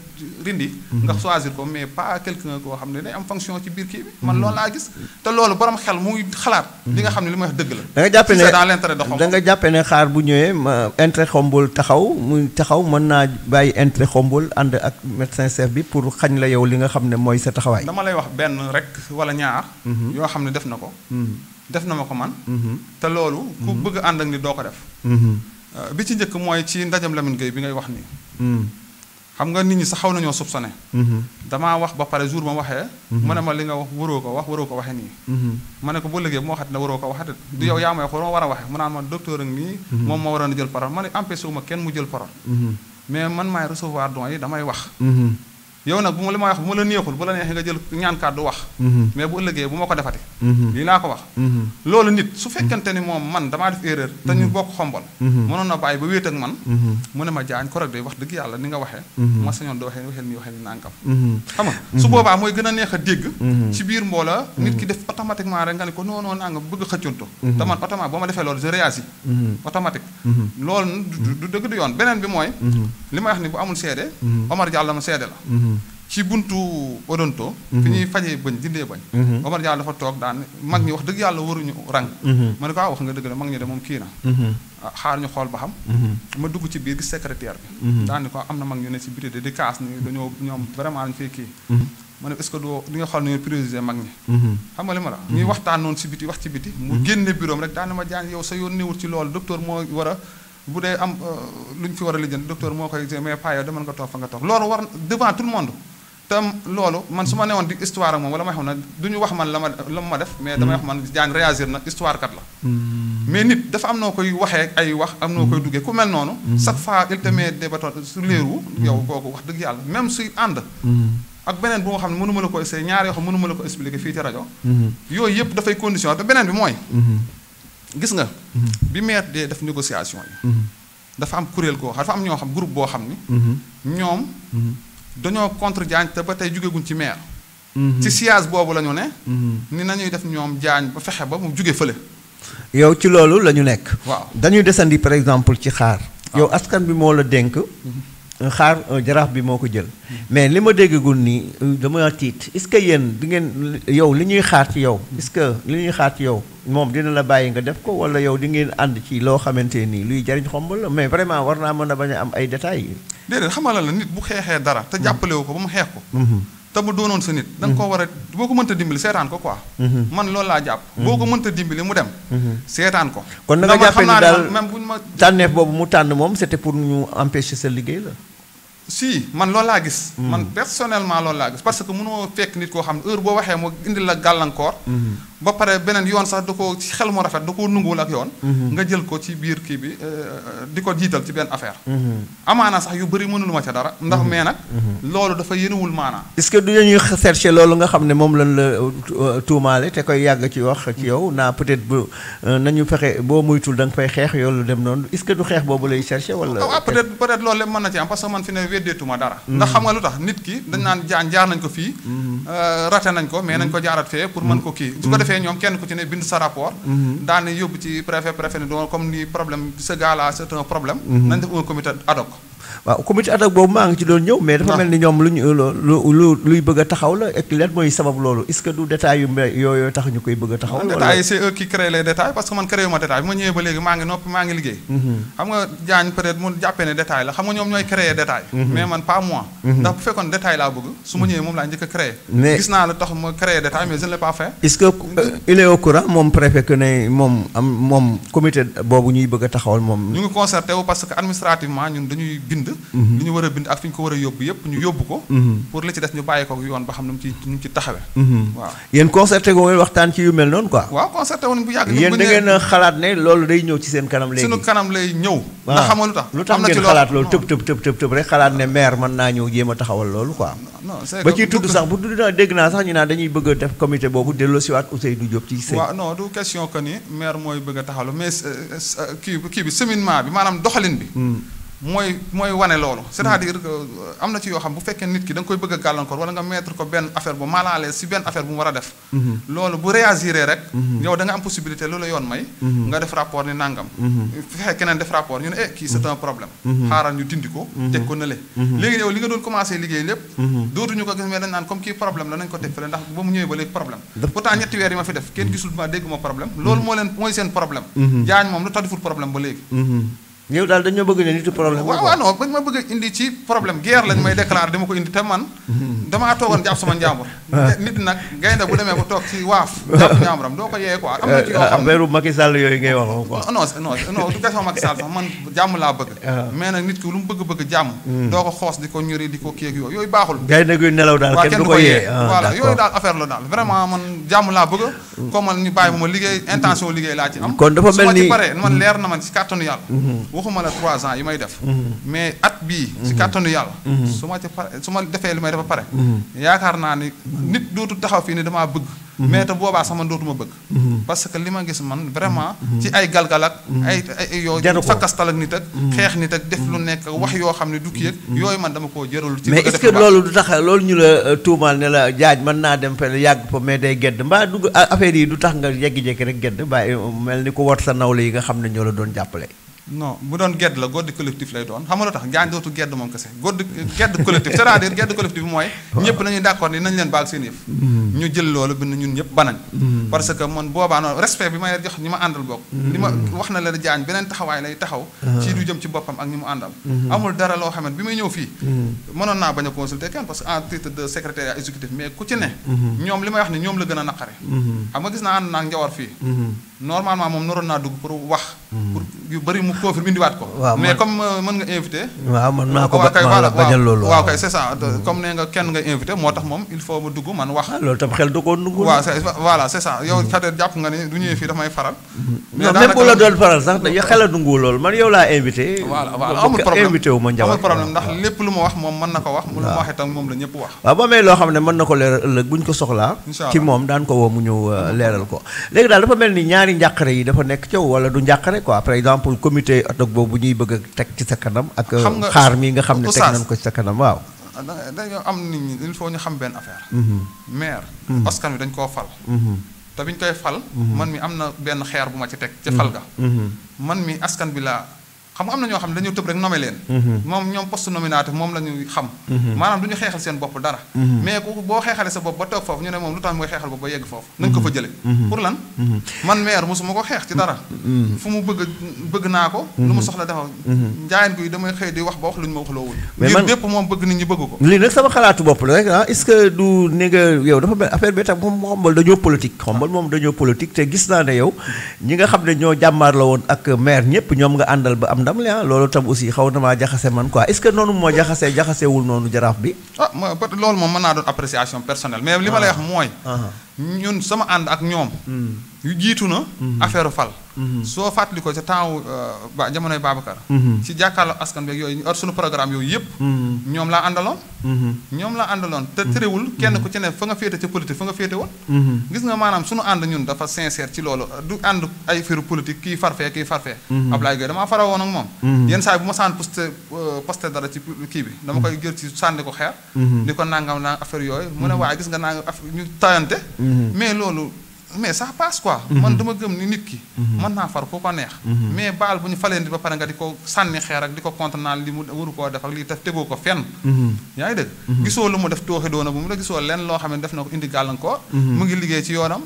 rindi nga choisir ko mais pas quelqu'un koo xam ne day am fonction ci biir kii bi man loolu laa gis te loolu borom xel muy xalaat li nga xam ne li may wax dëgg la da nga jàppe ne dans l'intérêt de Khombole da nga jàppe ne xaar bu ñëwee intérêt Khombole taxaw mën naa bàyyi intérêt Khombole ànd ak médecin chef bi pour xañ la yow li nga xam ne mooy sa taxawaay dama lay wax benn rek wala ñaar yoo xam ne def na ko def na ma ko man te loolu ku bëgg ànd ak ni doo ko def bi ci njëkk mooy ci ndajam Lamine Gueye bi ngay wax nii xam nga nit ñi sax xaw nañoo soupçonné damaa wax ba pare jour ba ma waxee mu ne ma li nga wax waroo ko waxee nii ma ne ko boo liggéey bu ma waxat ne waroo ko waxee du yow yaa may wax ma war a waxee mu naan ma docteur ak nii moom moo waroon a jël parole ma ne empêché wu ma kenn mu jël parole mais man maay recevoir don yi damay wax yow nag bu ma li may wax bu ma la neexul bu la neexee nga jël ñaan kàddu wax mais bu ëllëgee bu ma ko defati lii laa ko wax loolu nit su fekkente ni moom man damaa def erreur te ñu bokk Khombole mënoon na bàyyi ba wéet ak man mu ne ma jaañ correct de wax dëgg yàlla ni nga waxee ma sañoon da waxee ni nànkam xam nga su boobaa mooy gën a neex a dégg ci biir mboola nit ki def automatiquement rek nga ne ko non nangam bëgg a xëccantu te man automatiquement boo ma defee loolu je réagis automatique loolu du dëgg du yoon beneen bi mooy li may wax ni bu amul seede Omar Diallo ma seede la ci buntu odonto fi ñuy fajee bëñ dindee bañ Omar Diallo dafa toog daan mag ñi wax dëgg yàlla waruñu rang ma ne ko wax nga dëgg la mag ñi de moom kii na xaar ñu xool ba xam ma dugg ci biir gis secrétaire bi daan ni ko am na mag ñu ne ci biti de di kaas ni dañoo ñoom vraiment dañu fay kii ma ne est-ce que di nga xool ni prioriser mag ñi xam nga li ma la ñuy waxtaan noonu ci biti wax ci biti mu génne bureau rek daan ma jaan yow sa yoon néewul ci loolu docteur moo war a bu dee am lu ñu fi war a lijjanti docteur moo koy mais pas yow demal nga toog fa nga toog loolu war devant tout le monde te loolu man su ma newoon di histoire ak moom wala may xam ne du ñu wax man la ma def mais damay wax man jaan réagir na histoire kat la mais nit dafa am noo koy waxee ay wax am noo koy duggee ku mel noonu chaque fois il te met des bâtons sur les roues yow kooku wax dëgg yàlla même suy ànd ak beneen bu nga xam ne mënu ma la ko essayer ñaar yoo xam mënu ma la ko expliquer fii ci rajo yooyu yëpp dafay condition te beneen bi mooy gis nga bi maire dee def négociation yi dafa am kuréel koo dafa am ñoo xam groupe boo xam ni ñoom dañoo contre Diagne te ba tey jógeguñ ci maire ci siège boobu la ñu ne ni nañuy def ñoom Diagne ba fexe ba mu jóge fële yow ci loolu la ñu nekk waaw dañuy desandi par exemple ci xaar yow askan bi moo la dénk xaar jaraaf bi moo ko jël mais li ma déggagul nii dama tiit est-ce que yéen di ngeen yow li ñuy xaar ci yow est-ce que li ñuy xaar ci yow moom dina la bàyyi nga def ko wala yow di ngeen ànd ci loo xamante nii luy jariñ Khombole la mais vraiment war naa mën a bañ a am ay détails déedéet xamal la nit bu xeexee dara te jàppalewu ko ba mu xeex ko te mu doonoon sa nit da nga koo war a boo ko mënta dimbali seetaan ko quoi man loolu laa jàpp boo ko mënta dimbali mu dem seetaan ko kon da nga jàppee ni daal même buñ ma tànneef boobu mu tànn moom c'était pour ñu empêcher sa liggéey la si man loolu laa gis man personnellement loolu laa gis parce que mënoo fekk nit koo xam ne heure boo waxee mu indi la gàllankoor ba pare beneen yoon sax da ko ci xel mu rafet da koo nunguwul ak yoon nga jël ko ci biir kii bi di ko jiital ci benn affaire amaana sax yu bëri mënulu ma ca dara ndax mais nag loolu dafa yéenewul maanaa est-ce que du ñuy chercher loolu nga xam ne moom lañ la tuumaale te koy yàgg ci wax ci yow naa peut-être bu nañu fexe boo muytul da nga fay xeex yow lu dem noonu est-ce que du xeex boobu lay chercher wala peut-être loolu lépp mën na ci am parce que man fi ne weddeetuma dara ndax xam nga lu tax nit ki dañ naan jaar nañ ko fii raté nañ ko mais nañ ko jaarat fee pour mën ko kii su ko defee ñoom kenn ku ci ne bind sa rapport daal ne yóbbu ci préfet ne doon comme ni problème ce gars là c'est un problème nañ def un comité ad hoc waaw comité ad hoc boobu maa ngi ci doon ñëw mais dafa mel ni ñoom luy bëgg a taxaw la et lan mooy sabab loolu est-ce que du détails yu yooyu tax ñu koy bëgg a taxaw détails yi c'est eux qui créent les détails parce que man créé ma détail bi ma ñëwee ba léegi maa ngi noppi maa ngi liggéey xam nga jaañ peut-être mu jàppee ne détail la xam nga ñoom ñooy créer détail mais man pas moi ndax bu fekkoon détail laa bëgg su ma ñëwee moom laa njëkk a créé gis naa la tax ma créé détail mais je ne l'ai pas fait est-ce que il est au courant moom préfet que ne moom comité boobu ñuy bëgg a taxawal moom ñu ngi concerté wu parce que administrativement ñun dañuy bind li ñu war a bind ak fi ñu ko war a yóbbu yëpp ñu yóbbu ko pour li ci des ñu bàyyi ko yoon ba xam ne mu ci taxawee waaw yéen concerté ko ngeen waxtaan ci yu mel noonu quoi waaw concerté woon bu yàgg yéen da ngeen a xalaat ne loolu day ñëw ci seen kanam léegi suñu kanam lay ñëw ndax xam nga lu tax ngeen xalaat loolu tëb rek xalaat ne maire mën naa ñëw jéem a taxawal loolu quoi ba ciy tudd sax bu tudd dégg naa sax ñu naan dañuy bëgg a def comité boobu delloosiwaat Ousseynou Diop ci sëy waaw non du question que ni maire mooy bëgg a taxawal mais kii bi cheminement bi maanaam doxalin bi mooy wane loolu c'est-à-dire que am na ci yoo xam bu fekkee nit ki da nga koy bëgg a gàllankoor wala nga mettre ko benn affaire bu mal à l'aise si benn affaire bu mu war a def loolu bu réagiré rek yow da nga am possibilité loolu la yoon may nga def rapport ni nangam fexe keneen def rapport ñu ne kii c'est un problème xaaral ñu dindi ko teg ko nële léegi yow li nga doon commencé liggéey lépp dootuñu ko gis mais dañ naan comme kii problème la nañ ko teg fële ndax ba mu ñëwee ba léegi problème pourtant ñetti weer yi ma fi def kenn gisul ma dégguma problème loolu mooy seen problème jaañ moom lu tax deful problème ba léegi yow daal dañoo bëgg ne nitu problème waaw non bañ ma bëgg a indi ci problème guerre lañ may déclarer dama ko indi te man damaa toogoon jàpp sama njàmbur nit nag gaynde bu demee ba toog ci waaf jàpp njàmburam doo ko yee quoi am na ci yoo xam affaire Macky Sall yooyu ngay wax quoi non du question Macky Sall sax man jàmm laa bëgg mais nag nit ki lu mu bëgg jàmm doo ko xoos di ko ñuri di ko kii ak yooyu baaxul gaynde guy nelaw daal kenn du ko yee voilà yooyu daal affaire la daal vraiment man jàmm laa bëgg comme man ñu bàyyi ma liggéey intention liggéey laa ci am kon dafa mel ni su ma ci paree man leer na man ci kàttanu yàlla waxuma la 3 ans yi may def mais at bii ci kàttanu yàlla su ma defee li may def ba pare yaakaar naa ni nit dootu taxaw fii ni damaa bëgg mais te boobaa sax man dootuma bëgg parce que li ma gis man vraiment ci ay galgal ak ay yoo fakkastal ak nit ak xeex nit ak def lu nekk wax yoo xam ne du kii ak yooyu man dama koo jërul ci mais est-ce que loolu du tax loolu ñu la tuumaal ne la jaaj mën naa dem fenn yàgg fa mais day gedd mbaa dugg affaire yi du tax nga jekki-jekki rek gedd bàyyi mel ni ko wot sa nawle yi nga xam ne ñoo la doon jàppale non bu doon gedd la goddi collectif lay doon xam nga lu tax jaañ dootu gedd moom kese gedd collectif c'est-à-dire gedd collectif bi mooy ñëpp nañuy d'accord ni nañ leen baal seen yëf ñu jël loolu bind ñun ñëpp banañ parce que man boobaa noonu respect bi may jox ñi ma àndal bokk li ma wax na la jaañ beneen taxawaay lay taxaw ci du jëm ci boppam ak ñi mu àndal amul dara loo xamante bi may ñëw fii mënoon naa bañ a consulter kenn parce que en titre de secrétaire exécutif mais ku ci ne ñoom li may wax ni ñoom la gën a naqare xam nga gis naa ànd naa njawar fii normalement moom naroon naa dugg pour wax pour yu bëri mu confirme indiwaat ko mais comme mën nga invité waaw man naa ko bañal loolu waaw kay c'est ça comme nee nga kenn nga invité moo tax moom il faut ma dugg man wax loolu tam xel du ko nungul waaw voilà c'est ça yow peut-être jàpp nga ni du ñëwee fii daf may faral mais même bu la doon faral sax xel a nungul loolu man yow laa invité voilà amul problème invité wu ma njawar amul problème ndax lépp lu ma wax moom mën na ko wax lu ma wax itam moom la ñëpp wax waaw ba may loo xam ne mën na ko leeral ëllëg bu ñu ko soxlaa ci moom daan ko woo mu ñëw leeral ko léegi daal dafa mel ni ñaari njàqare yi dafa nekk ci yow wala du njàqare quoi par exemple comité ad hoc boobu ñuy bëgg a teg ci sa kanam ak xaar mi nga xam ne teg nañ ko ci sa kanam waaw dañoo am nit ñi il faut ñu xam benn affaire maire askan wi dañ koo fal te biñ koy fal man mi am na benn xeer bu ma ci teg ca fal ga man mi askan bi laa xam nga am na ñoo xam ne dañoo tëb rek nommé leen moom ñoom poste nominatif moom la ñu xam maanaam du ñu xeexal seen bopp dara mais ku boo xeexale sa bopp ba toog foofu ñu ne moom lu tax mooy xeexal bopp ba yegg foofu nañ ko fa jële pour lan man maire mosuma ko xeex ci dara fu mu bëgg naa ko lu mu soxla dafa njaayeen guy damay xëy di wax ba wax lu ñu ma wax loowul ngir bépp moom bëgg nit ñi bëgg ko lii nag sama xalaatu bopp la rek est-ce que du ne nga yow dafa mel affaire bi tam moom xombal dañoo politique xombal moom dañoo politique te gis naa ne yow ñi nga xam ne ñoo jàmmaar la woon ak maire ñëpp ñoom nga àndal ba am ndam la loolu tam aussi xaw na maa jaxase man quoi est-ce que noonu moo jaxasewul noonu jaraaf bi loolu moom mën naa doon appréciation personnelle mais li ma lay wax mooy ñun sama ànd ak ñoom yu jiitu na affaire fal soo fàttali ko ca temps ba jamonoy Babacar ci jàkkaarloo askan beeg yooyu suñu programme yooyu yëpp ñoom laa àndaloon te terewul kenn ku ci ne fa nga féete ca politique fa nga féete woon gis nga maanaam suñu ànd ñun dafa sincère ci loolu du ànd ay firu politique kii farfee Ablaye Gueye damaa fara woon ak moom yenn saa yi bu ma saan posté dara ci kii bi dama koy jël ci sànni ko xeer di ko nangam naa affaire yooyu mu ne waaye gis nga naa ñu tayante mais loolu mais ça passe quoi man dama gëm ni nit ki mën naa far fu ko neex mais baal bu ñu falee nit ba pare nga di ko sànni xeer ak di ko contre naan li mu waru koo def ak lii def tegoo ko fenn yaa ngi dégg gisoo lu mu def tooxi doona bu mu la gisoo lenn loo xam ne def na ko indi gàllankoor mu ngi liggéey ci yoonam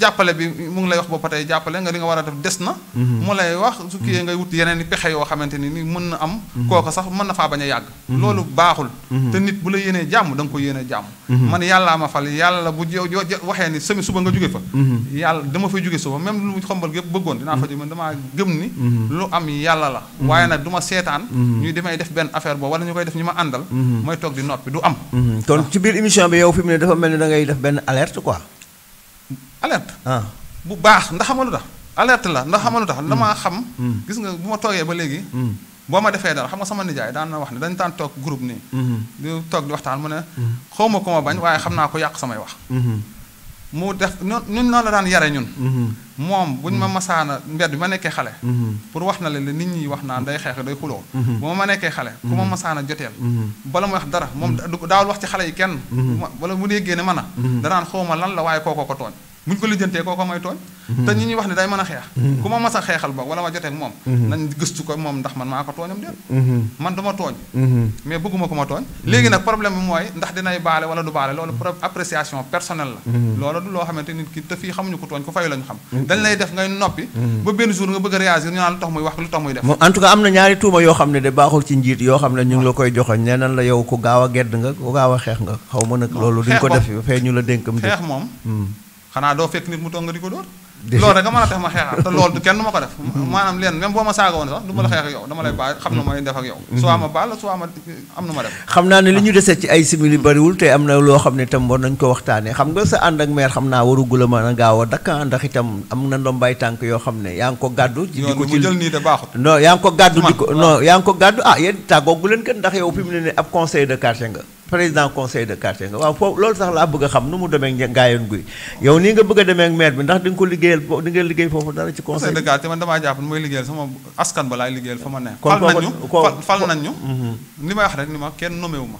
jàppale bi mu ngi lay wax ba tey jàppale nga li nga war a def des na mu lay wax su kiyee ngay wut yeneen i pexe yoo xamante ni mën na am kooku sax mën na faa bañ a yàgg loolu baaxul te nit bu la yéenee jàmm da nga ko yéenee jàmm man yàllaa ma fal yàlla bu waxee ni semi suba nga jóge fa yàlla dama fay jóge suba même lu xombal gépp bëggoon dinaa fa jóge man damaa gëm ni lu am yàlla la waaye nag du ma seetaan ñuy demay def benn affaire boobu wala ñu koy def ñu ma àndal mooy toog di noppi du am kon ci biir émission bi yow fi mu ne dafa mel ni da ngay def benn alerte quoi alerte bu baax ndax xamalu tax alerte la ndax xamalu tax damaa xam gis nga bu ma toogee ba léegi boo ma defee dara xam nga sama nijaay daan na wax ne dañ daan toog groupe nii di toog di waxtaan mu ne xaw ma ko ma bañ waaye xam naa ko yàq samay wax mu def ñun noonu la daan yare ñun moom bu ñu ma masaana mbedd bi ma nekkee xale pour wax na leen nit ñi wax naan day xeex day xuloo bu ma nekkee xale ku ma masaana joteel bala mu wax dara moom daawul wax ci xale yi kenn wala mu déggee ne mën a danaan xaw ma lan la waaye kooko ko tooñ bu ñu ko lijjantee kooko mooy tooñ te ñi ñuy wax ne day mën a xeex ku ma mas a xeexal ba wala ma joteeg moom nañ gëstu ko moom ndax man maa ko tooñam déet man du ma tooñ mais bëgguma ko ma tooñ léegi nag problème bi mooy ndax dinay baale wala du baale loolu appréciation personnelle la loolu du loo xamante nit ki te fii xamuñu ko tooñ ko fayu lañu xam dañ lay def ngay noppi ba benn jour nga bëgg a réagir ñu naan lu tax muy wax lu tax muy def en tout cas am na ñaari tuuma yoo xam ne de baaxul ci njiit yoo xam ne ñu ngi la koy joxoñ nee nan la yow ku gaaw a gedd nga ku gaaw a xeex nga xaw ma nag loolu duñ ko def fee ñu la dénkam xeex moom xanaa doo fekk nit mu toog nga di ko dóor loolu rek nga mën a tax ma xeexaat te loolu kenn du ma ko def maanaam leen même boo ma saaga woon sax du ma la xeex ak yow dama lay baal xam na mooy def ak yow soit ma baal soit ma am na ma def xam naa ne li ñu desee ci ay simili bariwul te am na loo xam ne itam war nañ ko waxtaanee xam nga sa ànd ak maire xam naa warugula mën a gaaw a dakka ndax itam am na ndombaay tànk yoo xam ne yaa ngi ko gàddu di ko ci jël nii de baaxut non yaa ngi ko gàddu di ko non yaa ngi ko gàddu yéen tàggoogu leen ken ndax yow fi mu ne ne ab conseil de quartier nga président conseil de quartier nga waaw foofu loolu sax laa bëgg a xam nu mu demee Ngayeen Guy yow nii nga bëgg a demee ak maire bi ndax di nga ko liggéeyal di nga liggéey foofu dara ci conseil de quartier man damaa jàpp mooy liggéeyal sama askan ba laay liggéeyal fa ma ne fal nañ ñu li may wax rek ni ma kenn nommé wu ma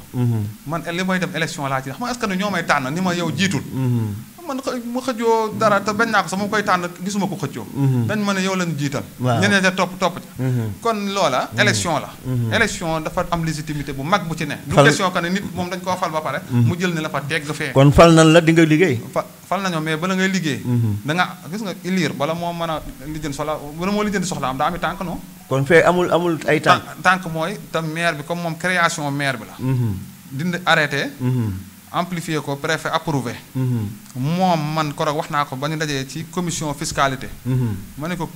man li may dem élection laa ci xam nga askan ñoo may tànn ni ma yow jiitul man ma xëccoo dara te bañ naa ko sax ma koy tànn gisuma ko xëccoo dañ ma ne yow lañ jiital ñeneen ca topp ci kon loola élection la élection dafa am légitimité bu mag bu ci ne du question que ne nit moom dañ koo fal ba pare mu jël ne la fa tegg fee kon fal nan la di nga liggéey fal nañoo mais bala ngay liggéey da nga gis nga élire bala moo mën a lijjanti soxla bala moo lijjanti soxla am daa ami tànk non kon fee amul ay tànk mooy te maire bi comme moom création maire bi la dindi arrêté amplifier ko préfet approuvé moom man korog wax naa ko ba ñu dajee ci commission fiscalité ma ne ko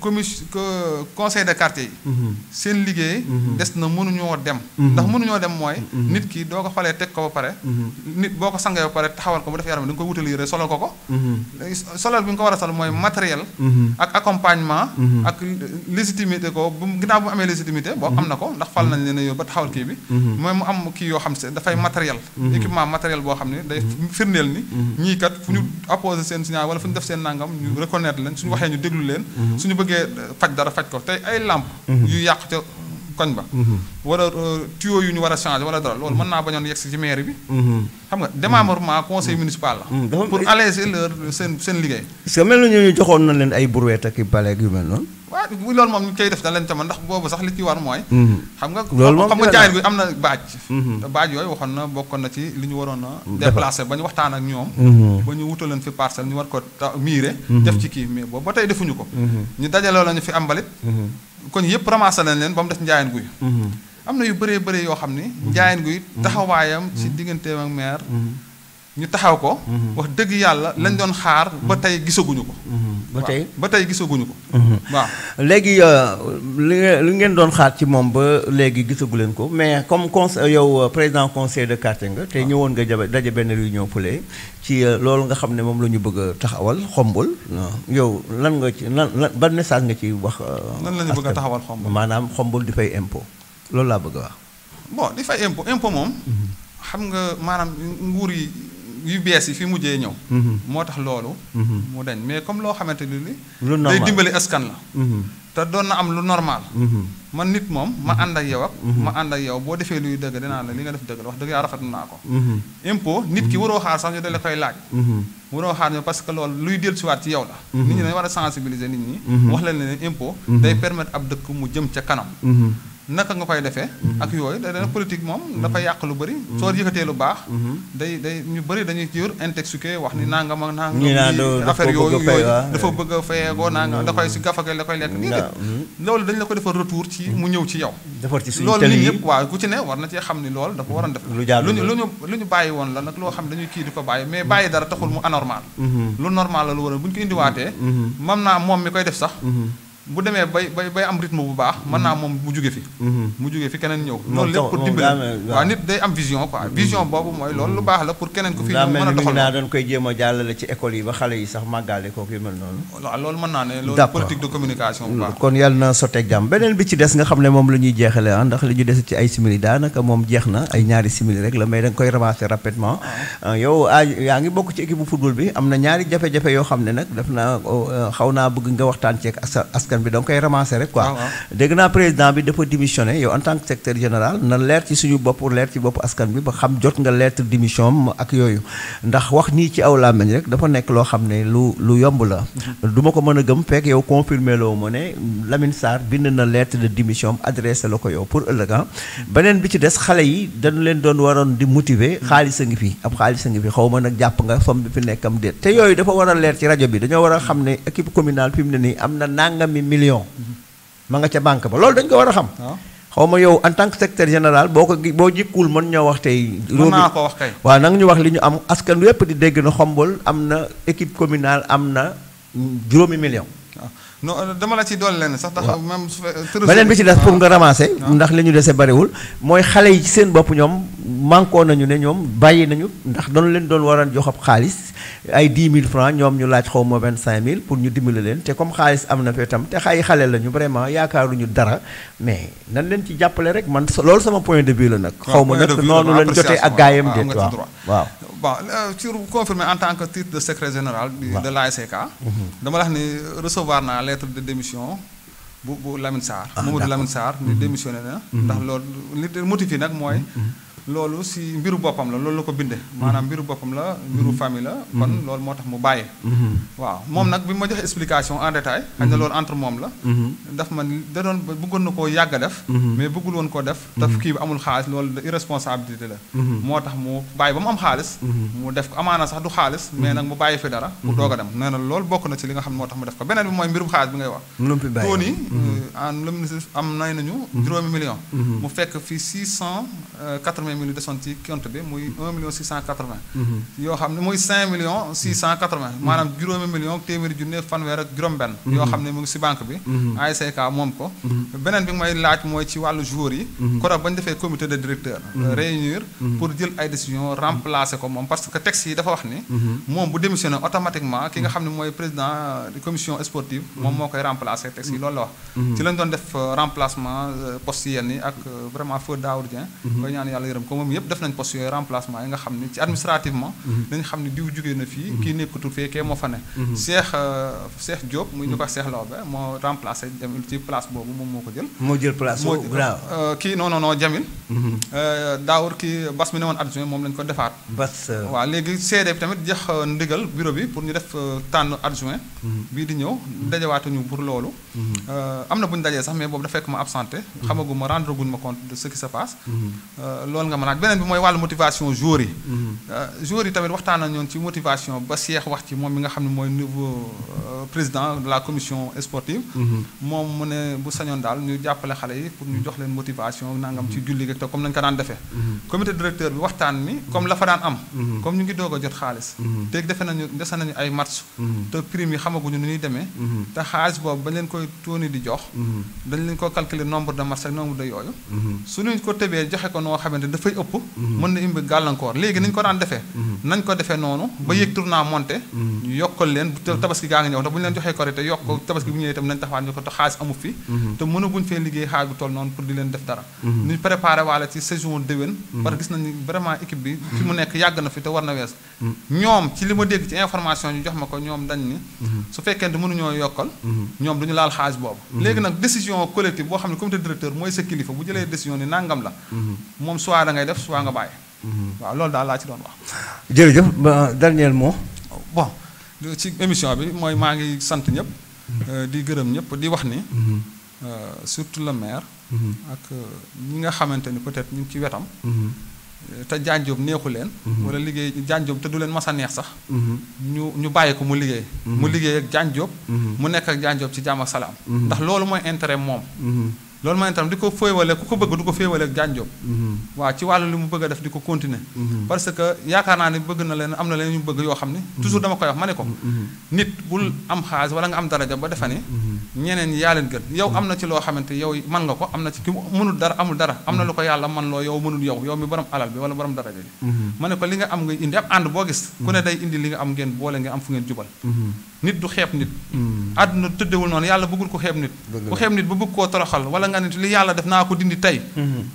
conseil de quartier yi seen liggéey des na mënuñoo dem ndax mënuñoo dem mooy nit ki doo ko falee teg ko ba pare nit boo ko sangee ba pare taxawal ko mu def yaram da nga koy wutal yére solal ko solal bi nga ko war a sol mooy matériel ak accompagnement ak légitimité ko bu ginnaaw bu mu amee légitimité boo am na ko ndax fal nañ leen yow ba taxawal kii bi mooy mu am kii yoo xam se dafay matériel équipement matériel boo xam ne day firndeel ni ñii kat fu ñu apposé seen signal wala fu ñu def seen nangam ñu reconnaître leen suñu waxee ñu déglu leen suñu bëggee faj dara faj ko tey ay lampe yu yàq ca koñ ba wala tuyau yu ñu war a changer wala dara loolu mën naa bañoon yegg si ci mairie bi xam nga démembrement conseil municipal la pour alléger leur seen liggéey est-ce que mel na ñu joxoon na leen ay brouette ak i baleeg yu mel noonu waaw loolu moom ñu koy def da leen ca man ndax boobu sax li ci war mooy xam nga jaayin bi am na baaj te baaj yooyu waxoon na bokkoon na ci li ñu waroon a déplacé ba ñu waxtaan ak ñoom ba ñu wutaleen fi parcelle ñu war ko miire def ci kii mais boobu ba tey defuñu ko ñu dajaloo lañu fi am mbalit kon yëpp ramassé nañ leen ba mu des njaayin guy am na yu bëree bëri yoo xam ni njaayin guy taxawaayam ci digganteem ak maire ñu taxaw ko wax dëgg yàlla lañ doon xaar ba tey gisaguñu ko ba tey gisaguñu ko waaw léegi li ngeen doon xaar ci moom ba léegi gisagu leen ko mais comme yow président conseil de quartier nga te ñëwoon nga daje benn réunion fële ci loolu nga xam ne moom la ñu bëgg a taxawal xombol yow lan nga ci lan ban message nga ci wax lan la ñu bëgg a taxawal xombol maanaam xombol di fay impôt loolu laa bëgg a wax bon di fay impôt moom xam nga maanaam nguur yi yu bees yi fi mujjee ñëw moo tax loolu mu dañ mais comme loo xamante ni li day dimbali askan la te doon na am lu normal man nit moom ma ànd ak yow ma ànd ak yow boo defee luy dëgg dinaa la li nga def dëgg la wax dëgg yaa rafetlu naa ko impôt nit ki waroo xaar sax ñu dale koy laaj waroo xaar ñu parce que loolu luy dellusiwaat ci yow la nit ñi dañu war a sensibiliser nit ñi wax leen ne impôt day permettre ab dëkk mu jëm ca kanam naka nga koy defee ak yooyu dana politique moom dafa yàq lu bëri soo yëkkatee lu baax day ñu bëri dañuy jur intoxiqué wax ni nangam ak nangam affaire yooyu dafa bëgg a fayeegoo nangam da koy si gafage da koy lekk nii de loolu dañ la ko defal retour ci mu ñëw ci yow loolu nit ñëpp waaw ku ci ne war na cee xam ni loolu dafa waroon def lu ñu bàyyi woon la nag loo xam dañuy kii di ko bàyyi mais bàyyi dara taxul mu anormal lu normal la lu waroon bu ñu ko indiwaatee mam naa moom mi koy def sax bu demee bay am rythme bu baax mën naa moom mu jóge fi keneen ñëw loolu lépp pour dimbali waaw nit day am vision quoi vision boobu mooy loolu lu baax la pour keneen ku fi mën a doxal naa doon koy jéem a jàllale ci école yi ba xale yi sax màggaale kooku yu mel noonu waaw loolu mën naa ne loolu politique de communication bu baax kon yàlla na sotteeg jàmm beneen bi ci des nga xam ne moom la ñuy jeexale ndax li ñu des ci ay simili daanaka moom jeex na ay ñaari simili rek la mais da nga koy ramasser rapidement yow yaa ngi bokk ci équipe bu football bi am na ñaari jafe-jafe yoo xam ne nag def naa xaw naa bëgg nga waxtaan ci askan bi da nga koy ramasser rek quoi dégg naa président bi dafa démissionné yow en tant que secrétaire général na leer ci suñu bopp leer ci bopp askan bi ba xam jot nga lettre démission ak yooyu ndax wax nii ci aw làmmiñ rek dafa nekk loo xam ne lu yomb la du ma ko mën a gëm fekk yow confirmé loo ma ne Lamine Sarr bind na lettre de démission adressé la ko yow pour ëllëg beneen bi ci des xale yi dañu leen doon waroon di motiver xaalis a ngi fi ab xaalis a ngi fi xaw ma nag jàpp nga somme bi fi nekkam déet te yooyu dafa war a leer ci rajo bi dañoo war a xam ne équipe communale fi mu ne nii am na nangami million ma nga ca banque ba loolu dañ ko war a xam xaw ma yow en tant que secrétaire général boo jikkul mën ñoo wax tey mën naa ko wax kay waaw nanga ñu wax li ñu am askan wépp di dégg na Xombol am na équipe communale am na juróomi million non dama la ci doole leen sax ndax même su beneen bi ci des pour nga ramasser ndax li ñu dese bariwul mooy xale yi ci seen bopp ñoom manqué nañu ne ñoom bàyyi nañu ndax doon leen doon war a jox ab xaalis ay 10 000 francs ñoom ñu laaj xaw ma 25 000 pour ñu dimbali leen te comme xaalis am na fi itam te ay xale lañu vraiment yaakaaruñu dara mais nan leen ci jàppale rek man loolu sama point de vue la nag. xaw ma nag noonu lañ jotee ak gaayam déet waaw. bon sur confirmer en tant que titre de secrétaire général. de l'ASC. dama la wax ni recevoir naa lettre de démission bu Lamine Sarr. Mamadou Lamine Sarr ni démissionné na. ndax loolu li motivé nag mooy. loolu si mbiru boppam la loolu la ko bindee. maanaam mbiru boppam la mbiru famille la. kon loolu moo tax mu bàyyi. waaw moom nag bi ma joxe explication en détail. xëy na loolu entre moom la. daf man da doon bëggoon na koo yàgg a def. mais bëggul woon koo def. daf kii bi amul xaalis loolu irresponsabilité la. moo tax mu bàyyi ba mu am xaalis. mu def ko amaana sax du xaalis. mais nag mu bàyyi fi dara. pour doog a dem nee na loolu bokk na ci li nga xam ne moo tax mu def ko beneen bi mooy mbirum xaalis bi ngay wax. tooni le ministre am nay nañu. juróomi million. mu fekk fi 680 millions desoon ci compte bi muy 1 million 680. yoo xam ne muy 5 millions 680. maanaam juróomi million téeméeri junne fanweer ak juróom-benn. yoo xam ne mu ngi si banque bi. ASC moom ko. beneen bi may laaj mooy ci wàllu joueurs yi. koroog ba ñu defee comité de directeur. réunir pour jël ay décisions remplacer ko moom parce que texte yi dafa wax ni. moom bu démissionné automatiquement ki nga xam ne mooy président commission sportive. moom moo koy remplacer texte yi loolu la wax. ci lañ doon def remplacement poste yenn yi ak vraiment feu Daour Dieng. koy ñaan yàlla yërëm dem ko moom yëpp def nañ poste yooyu remplacement yi nga xam ne ci administrativement dañu xam ne diw jógee na fii kii nekkatul fee kee moo fa ne Cheikh Diop muy ñu ko wax Cheikh Lawbe moo remplacé Jamil ci place boobu moom moo ko jël moo jël place kii non Jamil daawur kii Bas mi ne woon adjoint moom lañ ko defaat Bas waaw léegi CD bi tamit jox ndigal bureau bi pour ñu def tànn adjoint bii di ñëw dajawaatuñu pour loolu am na bu ñu dajee sax mais boobu dafa fekk ma absenté xamaguma rendre guñ ma compte de ce qui se passe loolu nga ma laaj beneen bi mooy wàllu motivation joueurs yi joueurs yi tamit waxtaan nañu ñoon ci motivation ba Cheikh wax ci moom mi nga xam ne mooy nouveau président de la commission sportive moom mu ne bu sañoon daal ñu jàppale xale yi pour ñu jox leen motivation nangam ci julli gi te comme nañu ko daan defee comité directeur bi waxtaan ni comme la fa daan am comme ñu ngi doog a jot xaalis te dese nañu ay match te prime yi xamaguñu nu ñuy demee te xaalis boobu bañ leen koy tuuni di jox dañ leen ko calculer nombre de match ak nombre de yooyu suñu ko tëbee joxe ko noo xamante dafay ëpp mën na imbi gàllankoor léegi nañ ko daan defee nañ ko defee noonu ba yëg tournant monté ñu yokkal leen tabaski gaa ngi ñëw ndax bu ñu leen joxee korité yokk ko tabaski bu ñëwee itam nañ taxawaat ñu ko te xaalis amu fi te mënaguñ fee liggéey xaalis bu toll noonu pour di leen def dara ñu préparé waale ci saison déwén parce que gis nañu vraiment équipe bi fi mu nekk yàgg na fi te war na wees ñoom ci li ma dégg ci information ñu jox ma ko ñoom dañ ni su fekkente mënuñoo yokkal ñoom duñu laal xaalis boobu léegi nag décision collective boo xam ne comité directeur mooy sa kilifa bu jëlee décision ni nangam la moom soit da ngay def soit nga bàyyi waaw loolu daal laa ci doon wax jërëjëf dernier mot bon ci émission bi mooy maa ngi sant ñëpp di gërëm ñëpp di wax ni surtout le maire ak ñi nga xamante ni peut-être ñu ngi ci wetam te janjoob neexu leen wala liggéey janjoob te du leen mas a neex sax ñu bàyyi ko mu liggéey ak janjoob mu nekk ak janjoob ci jàmm ak salaam ndax loolu mooy intérêt moom loolu mooy itam di ko féewale ku ko bëgg du ko féewale ak janjoob waaw ci wàllu li mu bëgg a def di ko continuer parce que yaakaar naa ne bëgg na leen am na leen ñu bëgg yoo xam ne toujours dama koy wax ma ne ko nit bul am xaalis wala nga am daraja ba defa ni ñeneen ñi yaa leen gën yow am na ci loo xamante yow mën nga ko am na ci ki mënul dara amul dara am na lu ko yàlla man loo yow mënul yow mi borom alal bi wala borom daraja bi ma ne ko li nga am nga indi ab ànd boo gis ku ne day indi li nga am ngeen boole ngeen am fu ngeen jubal nit du xeeb nit àdduna tëddewul noonu yàlla bëggul ko xeeb nit ku xeeb nit ba bëgg koo toroxal wala nga nit li yàlla def naa ko dindi tey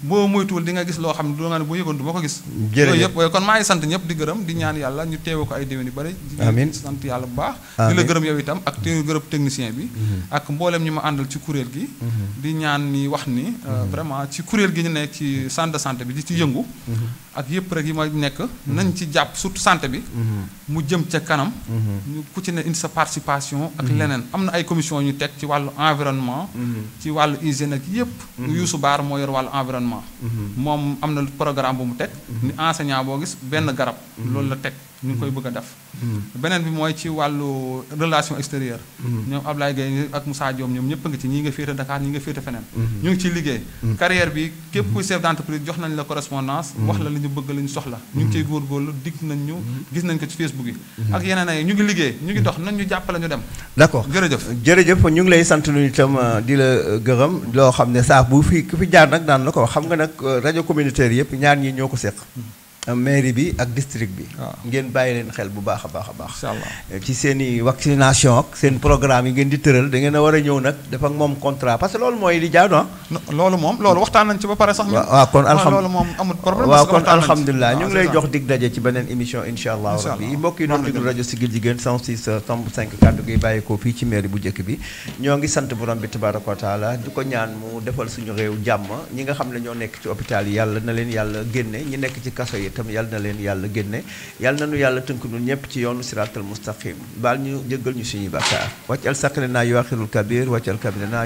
boo moytuwul di nga gis loo xam ne du nga ne boo yëgoon du ma ko gis yooyu yëpp waaye kon maa ngi sant ñëpp di gërëm di ñaan yàlla ñu teewe ko ay déwén yu bëri di sant yàlla bu baax di la gërëm yow itam ak di gërëm technicien bi ak mboolem ñi ma àndal ci kuréel gi di ñaan ni wax ni vraiment ci kuréel gi ñu nekk ci centre de santé bi di ci yëngu ak yëpp rek yi ma nekk nañ ci jàpp surtout santé bi mu jëm ca kanam ñu ku ci ne indi sa participation ak leneen am na ay commission ñu teg ci wàllu environnement ci wàllu hygiène ak yëpp Youssou Baar moo yor wàllu environnement moom am na programme bu mu teg ni enseignant boo gis benn garab loolu la teg ñu ngi koy bëgg a def beneen bi mooy ci wàllu relation extérieure ñoom Ablaye Gueye ak Moussa Diom ñoom ñëpp a ngi ci ñii nga féete Dakar ñii nga féete feneen ñu ngi ciy liggéey carrière bi képp kuy chef d'entreprise jox nañ la correspondance wax la li ñu bëgg li ñu soxla ñu ngi ciy góorgóorlu dig nañ ñu gis nañ ko ci Facebook yi ak yeneen ay ñu ngi liggéey ñu ngi dox nañ ñu jàppale ñu dem d'accord jërëjëf ñu ngi lay sant nu itam di la gërëm loo xam ne saa bu fi ku fi jaar nag daan la ko xam nga nag rajo communautaire yëpp ñaar ñi ñoo ko seq mairie bi ak district bi ngeen bàyyi leen xel bu baax a baax a baax ci seen i vaccination ak seen programme yi ngeen di tëral da ngeen a war a ñëw nag def ak moom contrat parce que loolu mooy li jaadu loolu waxtaan nañ ci ba pare sax waaw kon loolu moom amul problème waaw kon alhamdulilah ñu ngi lay jox dig daje ci beneen émission insha allahu rabbi mbokk yi doon déglu rajo Siggil Jigéen 106.5 kàddu gi bàyyi ko fii ci mairie bu njëkk bi ñoo ngi sant borom bi tabaraka wa taala di ko ñaan mu defal suñu réew jàmm ñi nga xam ne ñoo nekk ci hôpital yi yàlla na leen yàlla génne ñi nekk ci kaso yi tam yàlla na leen yàlla génne yàlla na nu yàlla tënk nun ñëpp ci yoonu siraatal mustaqim baal ñu jéggal ñu suñuy bàkkaar wàccal saqilena yuaxirul kabir wàccal kabirena